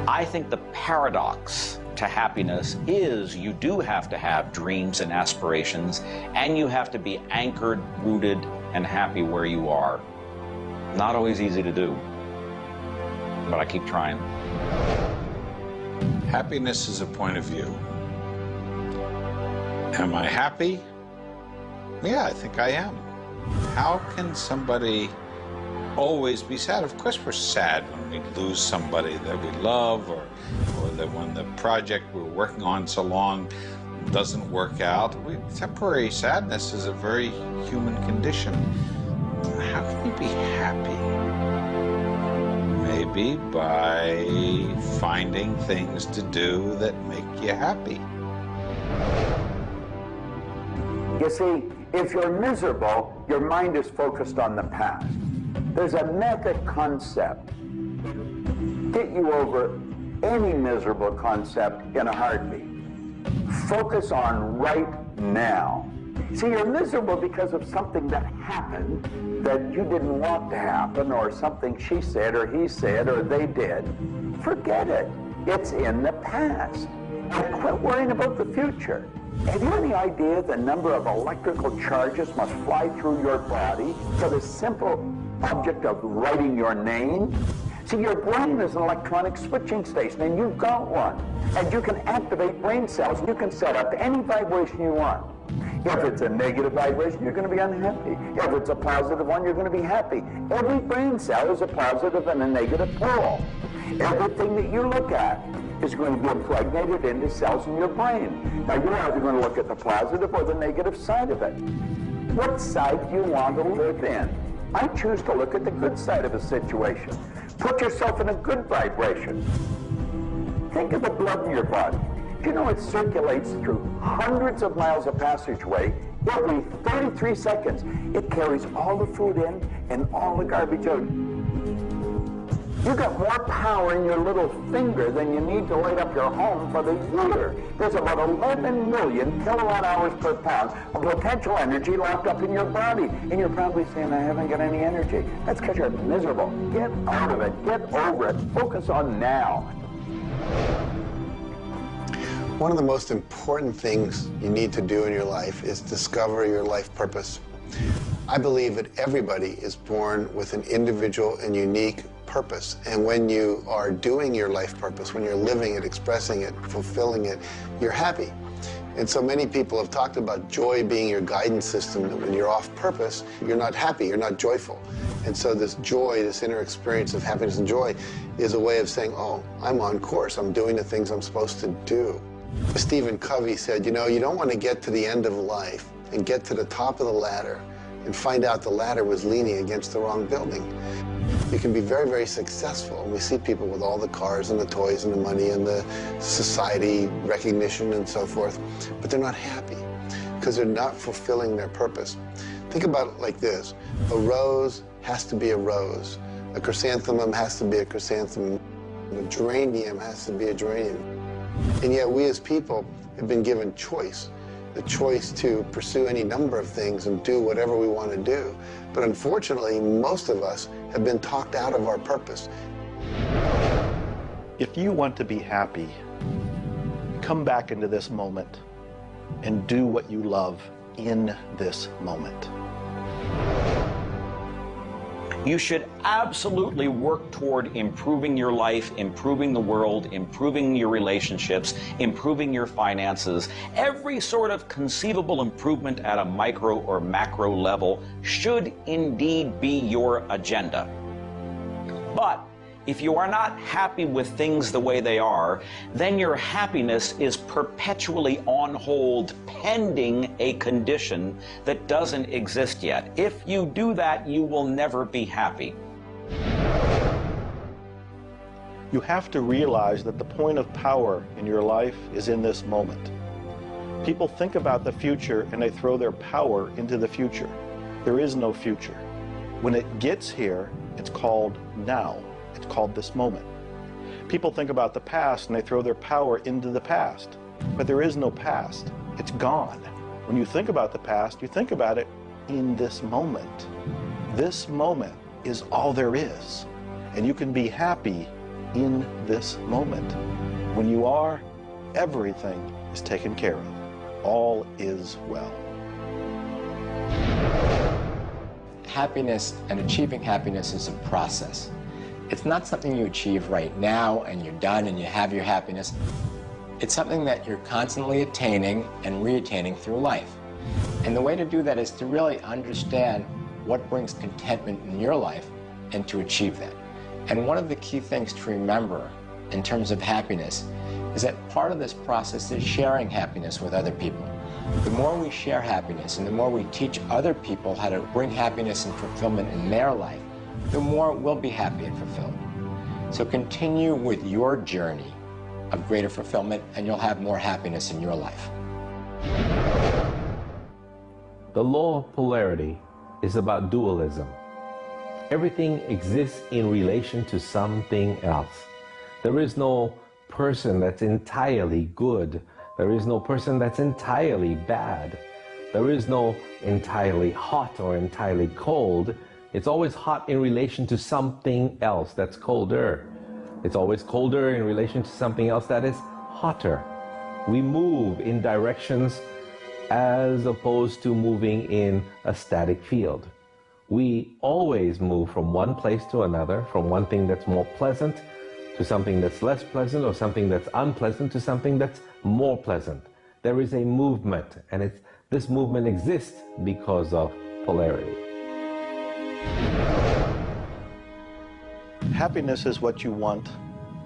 I think the paradox to happiness is you do have to have dreams and aspirations, and you have to be anchored, rooted, and happy where you are. Not always easy to do, but I keep trying. Happiness is a point of view. Am I happy? Yeah, I think I am. How can somebody always be sad? Of course we're sad when we lose somebody that we love, or that when the project we're working on so long doesn't work out. Temporary sadness is a very human condition. How can you be happy? maybe by finding things to do that make you happy. You see, if you're miserable, your mind is focused on the past. There's a method concept. Get you over any miserable concept in a heartbeat. Focus on right now. See, you're miserable because of something that happened that you didn't want to happen, or something she said, or he said, or they did. Forget it. It's in the past. And quit worrying about the future. Have you any idea the number of electrical charges must fly through your body for the simple object of writing your name? See, your brain is an electronic switching station, and you've got one. And you can activate brain cells. You can set up any vibration you want. If it's a negative vibration, you're going to be unhappy. If it's a positive one, you're going to be happy. Every brain cell is a positive and a negative pole. Everything that you look at is going to be impregnated into cells in your brain. Now, you're either going to look at the positive or the negative side of it. What side do you want to live in? I choose to look at the good side of a situation. Put yourself in a good vibration. Think of the blood in your body. Do you know it circulates through hundreds of miles of passageway every 33 seconds? It carries all the food in and all the garbage out. You've got more power in your little finger than you need to light up your home for the year. There's about 11 million kilowatt hours per pound of potential energy locked up in your body. And you're probably saying, I haven't got any energy. That's because you're miserable. Get out of it. Get over it. Focus on now. One of the most important things you need to do in your life is discover your life purpose. I believe that everybody is born with an individual and unique purpose. And when you are doing your life purpose, when you're living it, expressing it, fulfilling it, you're happy. And so many people have talked about joy being your guidance system, that when you're off purpose, you're not happy, you're not joyful. And so this joy, this inner experience of happiness and joy is a way of saying, oh, I'm on course, I'm doing the things I'm supposed to do. Stephen Covey said, you know, you don't want to get to the end of life and get to the top of the ladder and find out the ladder was leaning against the wrong building. You can be very, very successful. And we see people with all the cars and the toys and the money and the society recognition and so forth, but they're not happy because they're not fulfilling their purpose. Think about it like this. A rose has to be a rose. A chrysanthemum has to be a chrysanthemum. A geranium has to be a geranium. And yet we as people have been given choice. The choice to pursue any number of things and do whatever we want to do. But unfortunately, most of us have been talked out of our purpose. If you want to be happy, come back into this moment and do what you love in this moment. You should absolutely work toward improving your life, improving the world, improving your relationships, improving your finances. Every sort of conceivable improvement at a micro or macro level should indeed be your agenda. But if you are not happy with things the way they are, then your happiness is perpetually on hold pending a condition that doesn't exist yet. If you do that, you will never be happy. You have to realize that the point of power in your life is in this moment. People think about the future and they throw their power into the future. There is no future. When it gets here, it's called now. It's called this moment. People think about the past and they throw their power into the past. But there is no past. It's gone. When you think about the past, you think about it in this moment. This moment is all there is. And you can be happy in this moment. When you are, everything is taken care of. All is well. Happiness and achieving happiness is a process. It's not something you achieve right now and you're done and you have your happiness. It's something that you're constantly attaining and re-attaining through life. And the way to do that is to really understand what brings contentment in your life and to achieve that. And one of the key things to remember in terms of happiness is that part of this process is sharing happiness with other people. The more we share happiness and the more we teach other people how to bring happiness and fulfillment in their life, the more we'll be happy and fulfilled. So continue with your journey of greater fulfillment, and you'll have more happiness in your life. The law of polarity is about dualism. Everything exists in relation to something else. There is no person that's entirely good. There is no person that's entirely bad. There is no entirely hot or entirely cold. It's always hot in relation to something else that's colder. It's always colder in relation to something else that is hotter. We move in directions as opposed to moving in a static field. We always move from one place to another, from one thing that's more pleasant to something that's less pleasant, or something that's unpleasant to something that's more pleasant. There is a movement, and this movement exists because of polarity. Happiness is what you want,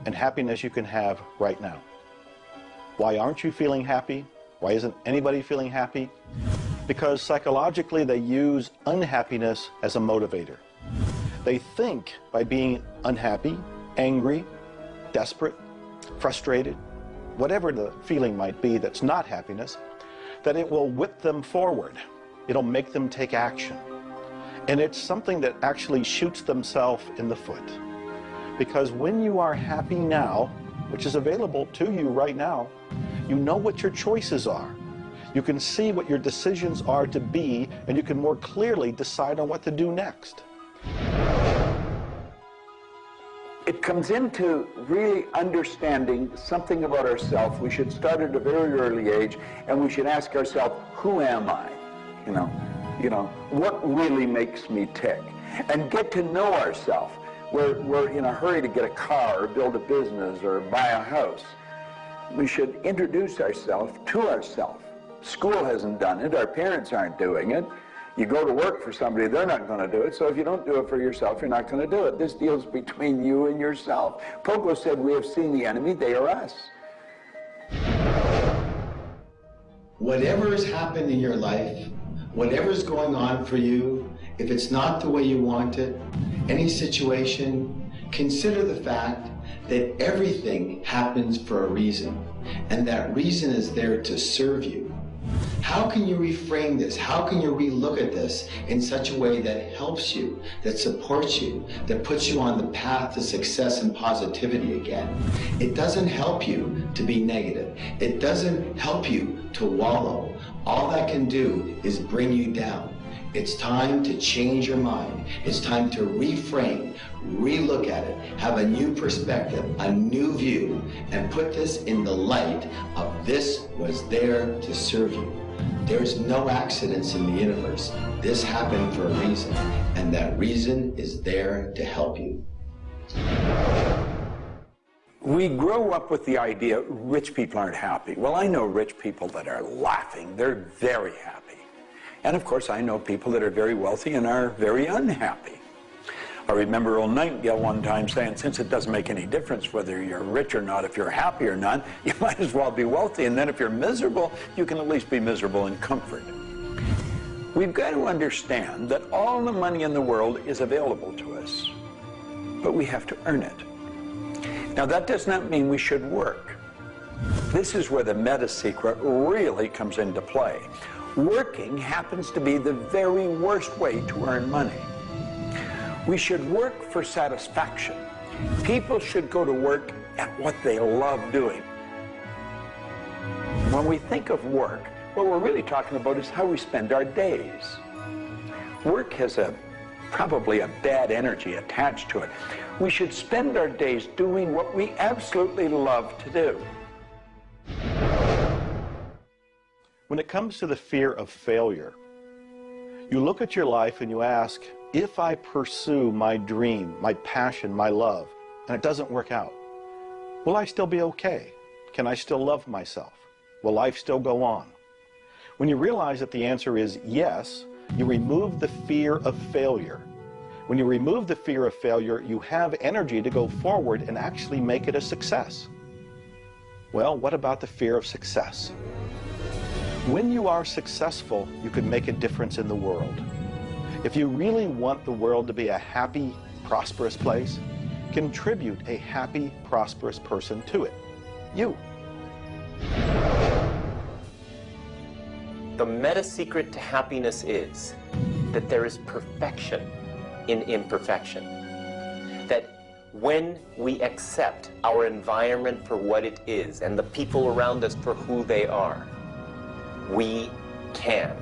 and happiness you can have right now. Why aren't you feeling happy? Why isn't anybody feeling happy? Because psychologically they use unhappiness as a motivator. They think by being unhappy, angry, desperate, frustrated, whatever the feeling might be that's not happiness, that it will whip them forward. It'll make them take action. And it's something that actually shoots themselves in the foot. Because when you are happy now, which is available to you right now, you know what your choices are. You can see what your decisions are to be, and you can more clearly decide on what to do next. It comes into really understanding something about ourselves. We should start at a very early age, and we should ask ourselves, who am I? You know, what really makes me tick? And get to know ourselves. We're in a hurry to get a car or build a business or buy a house. We should introduce ourselves to ourselves. School hasn't done it. Our parents aren't doing it. You go to work for somebody, they're not going to do it. So if you don't do it for yourself, you're not going to do it. This deals between you and yourself. Pogo said, we have seen the enemy, they are us. Whatever has happened in your life, whatever's going on for you, if it's not the way you want it, any situation, consider the fact that everything happens for a reason, and that reason is there to serve you. How can you reframe this? How can you relook at this in such a way that helps you, that supports you, that puts you on the path to success and positivity again? It doesn't help you to be negative. It doesn't help you to wallow. All that can do is bring you down. It's time to change your mind. It's time to reframe, relook at it, have a new perspective, a new view, and put this in the light of this was there to serve you. There's no accidents in the universe. This happened for a reason, and that reason is there to help you. We grow up with the idea rich people aren't happy. Well, I know rich people that are laughing. They're very happy. And of course, I know people that are very wealthy and are very unhappy. I remember Earl Nightingale one time saying, since it doesn't make any difference whether you're rich or not, if you're happy or not, you might as well be wealthy. And then if you're miserable, you can at least be miserable in comfort. We've got to understand that all the money in the world is available to us, but we have to earn it. Now, that does not mean we should work. This is where the meta secret really comes into play. Working happens to be the very worst way to earn money. We should work for satisfaction. People should go to work at what they love doing. When we think of work, what we're really talking about is how we spend our days. Work has probably a bad energy attached to it. We should spend our days doing what we absolutely love to do. When it comes to the fear of failure, you look at your life and you ask, if I pursue my dream, my passion, my love, and it doesn't work out, will I still be okay? Can I still love myself? Will life still go on? When you realize that the answer is yes, you remove the fear of failure. When you remove the fear of failure, you have energy to go forward and actually make it a success. Well, what about the fear of success? When you are successful, you can make a difference in the world. If you really want the world to be a happy, prosperous place, Contribute a happy, prosperous person to it. You. The meta secret to happiness is that there is perfection in imperfection. That when we accept our environment for what it is and the people around us for who they are, we can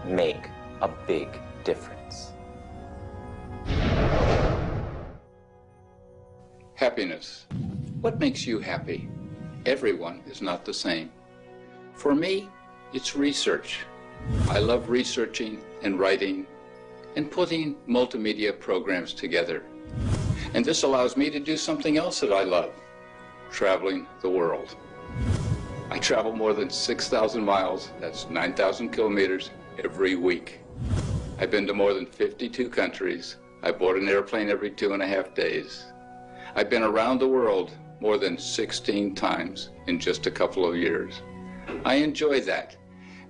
make a big difference. Happiness. What makes you happy? Everyone is not the same. For me, it's research. I love researching and writing and putting multimedia programs together. And this allows me to do something else that I love, traveling the world. I travel more than 6,000 miles, that's 9,000 kilometers, every week. I've been to more than 52 countries. I board an airplane every 2.5 days. I've been around the world more than 16 times in just a couple of years. I enjoy that.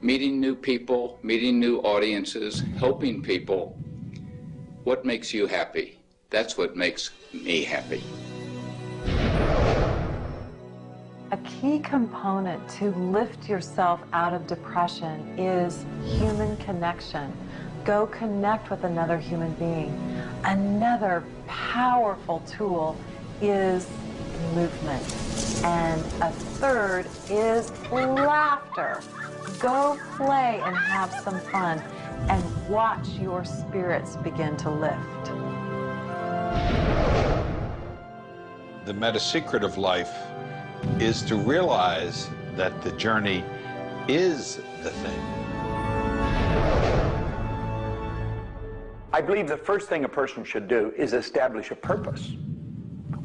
Meeting new people, meeting new audiences, helping people. What makes you happy? That's what makes me happy. A key component to lift yourself out of depression is human connection. Go connect with another human being. Another powerful tool is movement. And a third is laughter. Go play and have some fun and watch your spirits begin to lift. The meta secret of life is to realize that the journey is the thing. I believe the first thing a person should do is establish a purpose.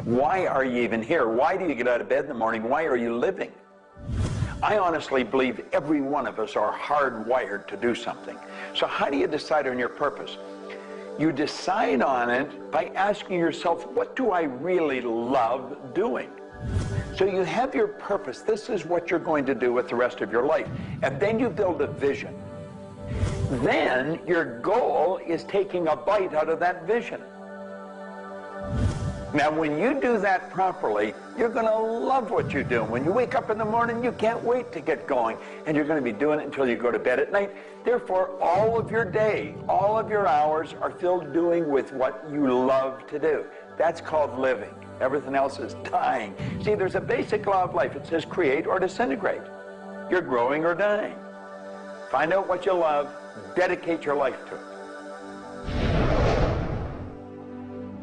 Why are you even here? Why do you get out of bed in the morning? Why are you living? I honestly believe every one of us are hardwired to do something. So how do you decide on your purpose? You decide on it by asking yourself, what do I really love doing? So you have your purpose. This is what you're going to do with the rest of your life. And then you build a vision. Then your goal is taking a bite out of that vision. Now, when you do that properly, you're going to love what you do. When you wake up in the morning, you can't wait to get going, and you're going to be doing it until you go to bed at night. Therefore, all of your day, all of your hours are filled doing with what you love to do. That's called living. Everything else is dying. See, there's a basic law of life. It says create or disintegrate. You're growing or dying. Find out what you love, dedicate your life to it.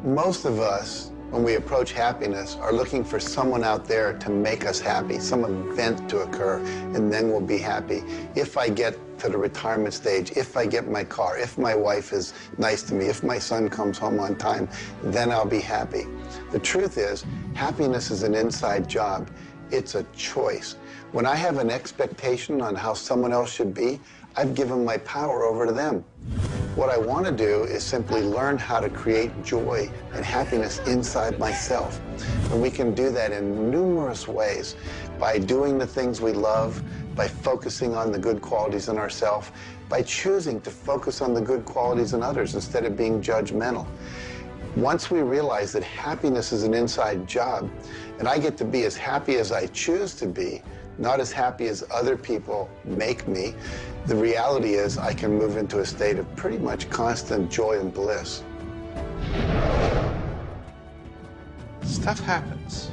Most of us, when we approach happiness, are looking for someone out there to make us happy, some event to occur, and then we'll be happy. If I get to the retirement stage, if I get my car, if my wife is nice to me, if my son comes home on time, then I'll be happy. The truth is, happiness is an inside job. It's a choice. When I have an expectation on how someone else should be, I've given my power over to them. What I want to do is simply learn how to create joy and happiness inside myself. And we can do that in numerous ways, by doing the things we love, by focusing on the good qualities in ourselves, by choosing to focus on the good qualities in others instead of being judgmental. Once we realize that happiness is an inside job, and I get to be as happy as I choose to be, not as happy as other people make me, the reality is I can move into a state of pretty much constant joy and bliss. Stuff happens.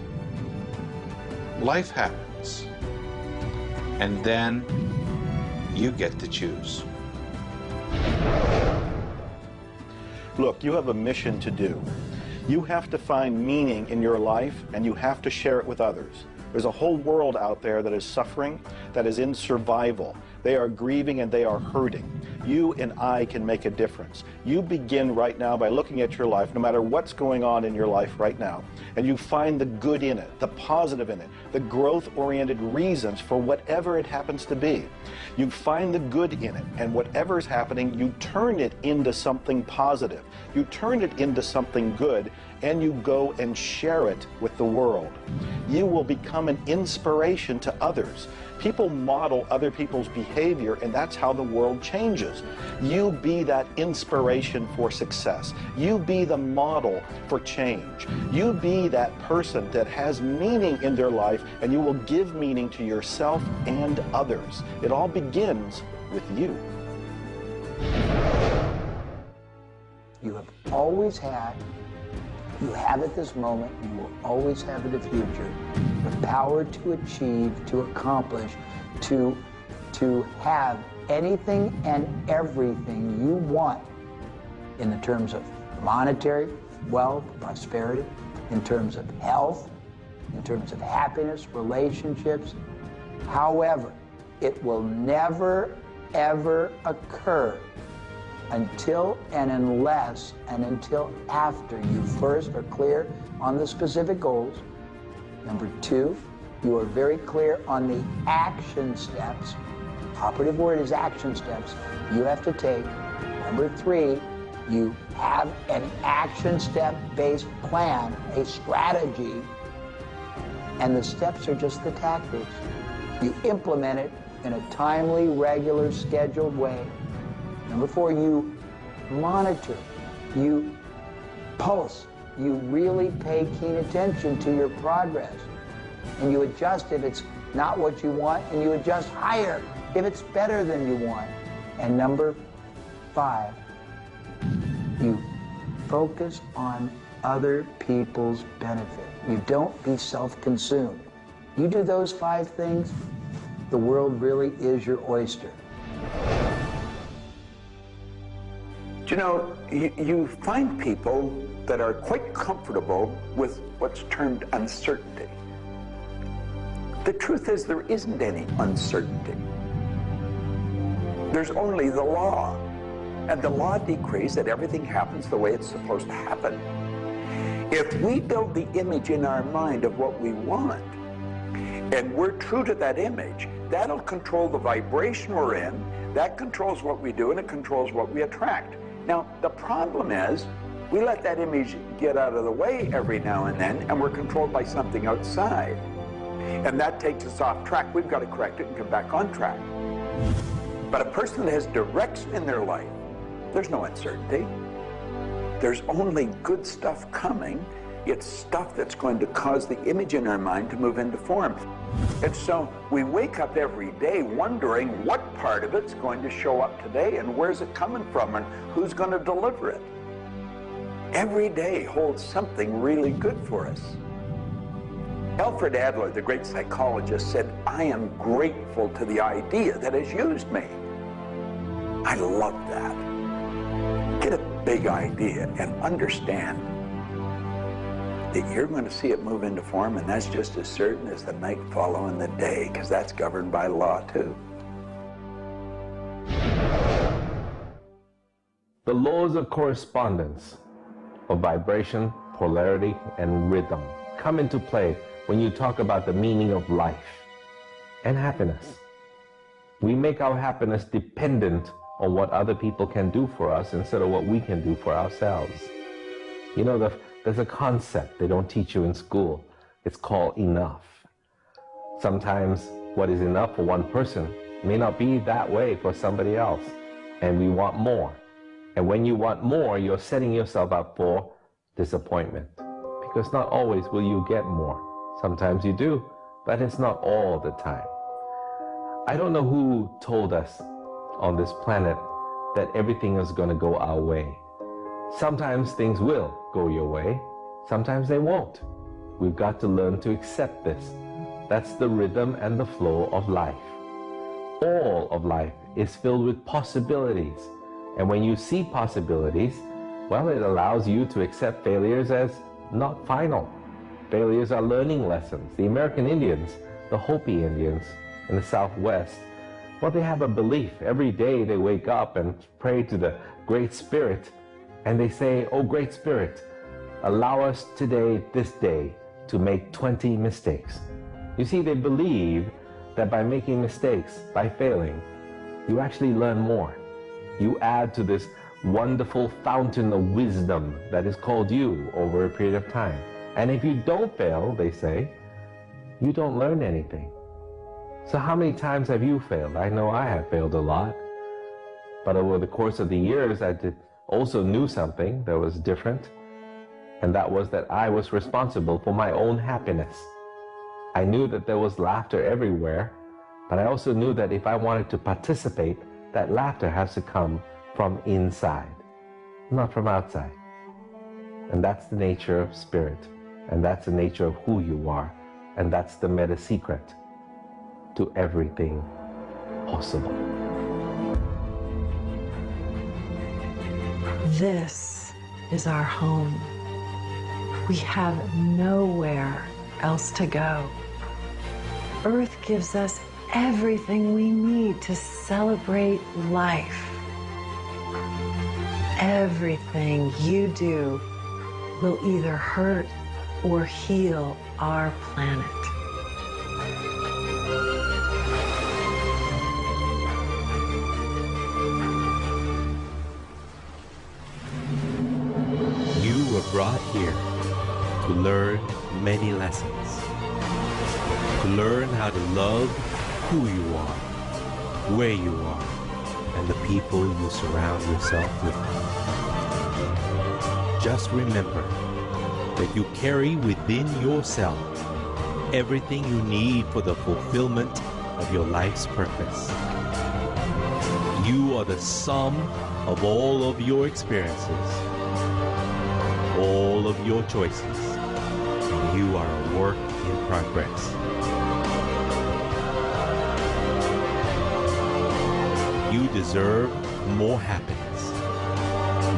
Life happens. And then you get to choose. Look, you have a mission to do. You have to find meaning in your life, and you have to share it with others. There's a whole world out there that is suffering, that is in survival. They are grieving and they are hurting. You and I can make a difference. You begin right now by looking at your life, no matter what's going on in your life right now, and you find the good in it, the positive in it, the growth-oriented reasons for whatever it happens to be. You find the good in it, and whatever is happening, you turn it into something positive. You turn it into something good, and you go and share it with the world. You will become an inspiration to others. People model other people's behavior, and that's how the world changes. challenges. You be that inspiration for success. You be the model for change. You be that person that has meaning in their life, and you will give meaning to yourself and others. It all begins with you. You have always had, you have at this moment, you will always have in the future, the power to achieve, to accomplish, to have anything and everything you want in the terms of monetary wealth, prosperity, in terms of health, in terms of happiness, relationships. However, it will never, ever occur until and unless and until after you first are clear on the specific goals. Number two, you are very clear on the action steps. Operative word is action steps you have to take. Number three, you have an action step-based plan, a strategy, and the steps are just the tactics. You implement it in a timely, regular, scheduled way. Number four, you monitor, you pulse, you really pay keen attention to your progress, and you adjust if it's not what you want, and you adjust higher if it's better than you want. And number five, you focus on other people's benefit. You don't be self-consumed. You do those five things, the world really is your oyster. You know, you find people that are quite comfortable with what's termed uncertainty. The truth is there isn't any uncertainty. There's only the law. And the law decrees that everything happens the way it's supposed to happen. If we build the image in our mind of what we want, and we're true to that image, that'll control the vibration we're in, that controls what we do, and it controls what we attract. Now, the problem is, we let that image get out of the way every now and then, and we're controlled by something outside. And that takes us off track. We've got to correct it and come back on track. But a person that has direction in their life, there's no uncertainty. There's only good stuff coming. It's stuff that's going to cause the image in our mind to move into form. And so we wake up every day wondering what part of it's going to show up today and where's it coming from and who's going to deliver it. Every day holds something really good for us. Alfred Adler, the great psychologist, said, "I am grateful to the idea that has used me." I love that. Get a big idea and understand that you're going to see it move into form, and that's just as certain as the night following the day, because that's governed by law too. The laws of correspondence, of vibration, polarity, and rhythm come into play when you talk about the meaning of life and happiness. We make our happiness dependent on what other people can do for us instead of what we can do for ourselves. You know, there's a concept they don't teach you in school. It's called enough. Sometimes what is enough for one person may not be that way for somebody else, and we want more. And when you want more, you're setting yourself up for disappointment, because not always will you get more. Sometimes you do, but it's not all the time. I don't know who told us on this planet that everything is going to go our way. Sometimes things will go your way, sometimes they won't. We've got to learn to accept this. That's the rhythm and the flow of life. All of life is filled with possibilities. And when you see possibilities, well, it allows you to accept failures as not final. Failures are learning lessons. The American Indians, the Hopi Indians in the Southwest, well, they have a belief. Every day they wake up and pray to the Great Spirit, and they say, "Oh, Great Spirit, allow us today, this day, to make 20 mistakes." You see, they believe that by making mistakes, by failing, you actually learn more. You add to this wonderful fountain of wisdom that is called you over a period of time. And if you don't fail, they say, you don't learn anything. So how many times have you failed? I know I have failed a lot. But over the course of the years, I also knew something that was different, and that was that I was responsible for my own happiness. I knew that there was laughter everywhere, but I also knew that if I wanted to participate, that laughter has to come from inside, not from outside. And that's the nature of spirit, and that's the nature of who you are, and that's the meta secret to everything possible. This is our home. We have nowhere else to go. Earth gives us everything we need to celebrate life. Everything you do will either hurt or heal our planet. You were brought here to learn many lessons. To learn how to love who you are, where you are, and the people you surround yourself with. Just remember that you carry within yourself everything you need for the fulfillment of your life's purpose. You are the sum of all of your experiences, all of your choices, and you are a work in progress. You deserve more happiness,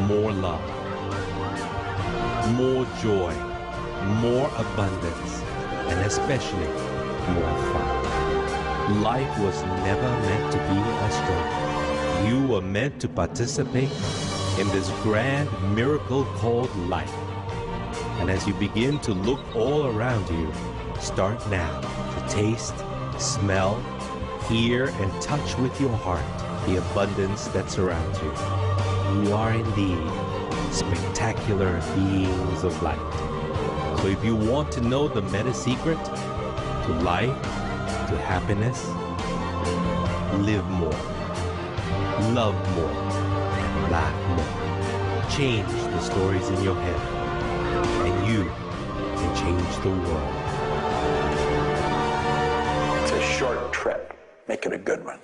more love, more joy, more abundance, and especially more fun. Life was never meant to be a struggle. You were meant to participate in this grand miracle called life. And as you begin to look all around you, start now to taste, smell, hear, and touch with your heart the abundance that surrounds you. You are indeed spectacular beings of light. So if you want to know the meta secret to life, to happiness, live more, love more, and laugh more. Change the stories in your head, and you can change the world. It's a short trip. Make it a good one.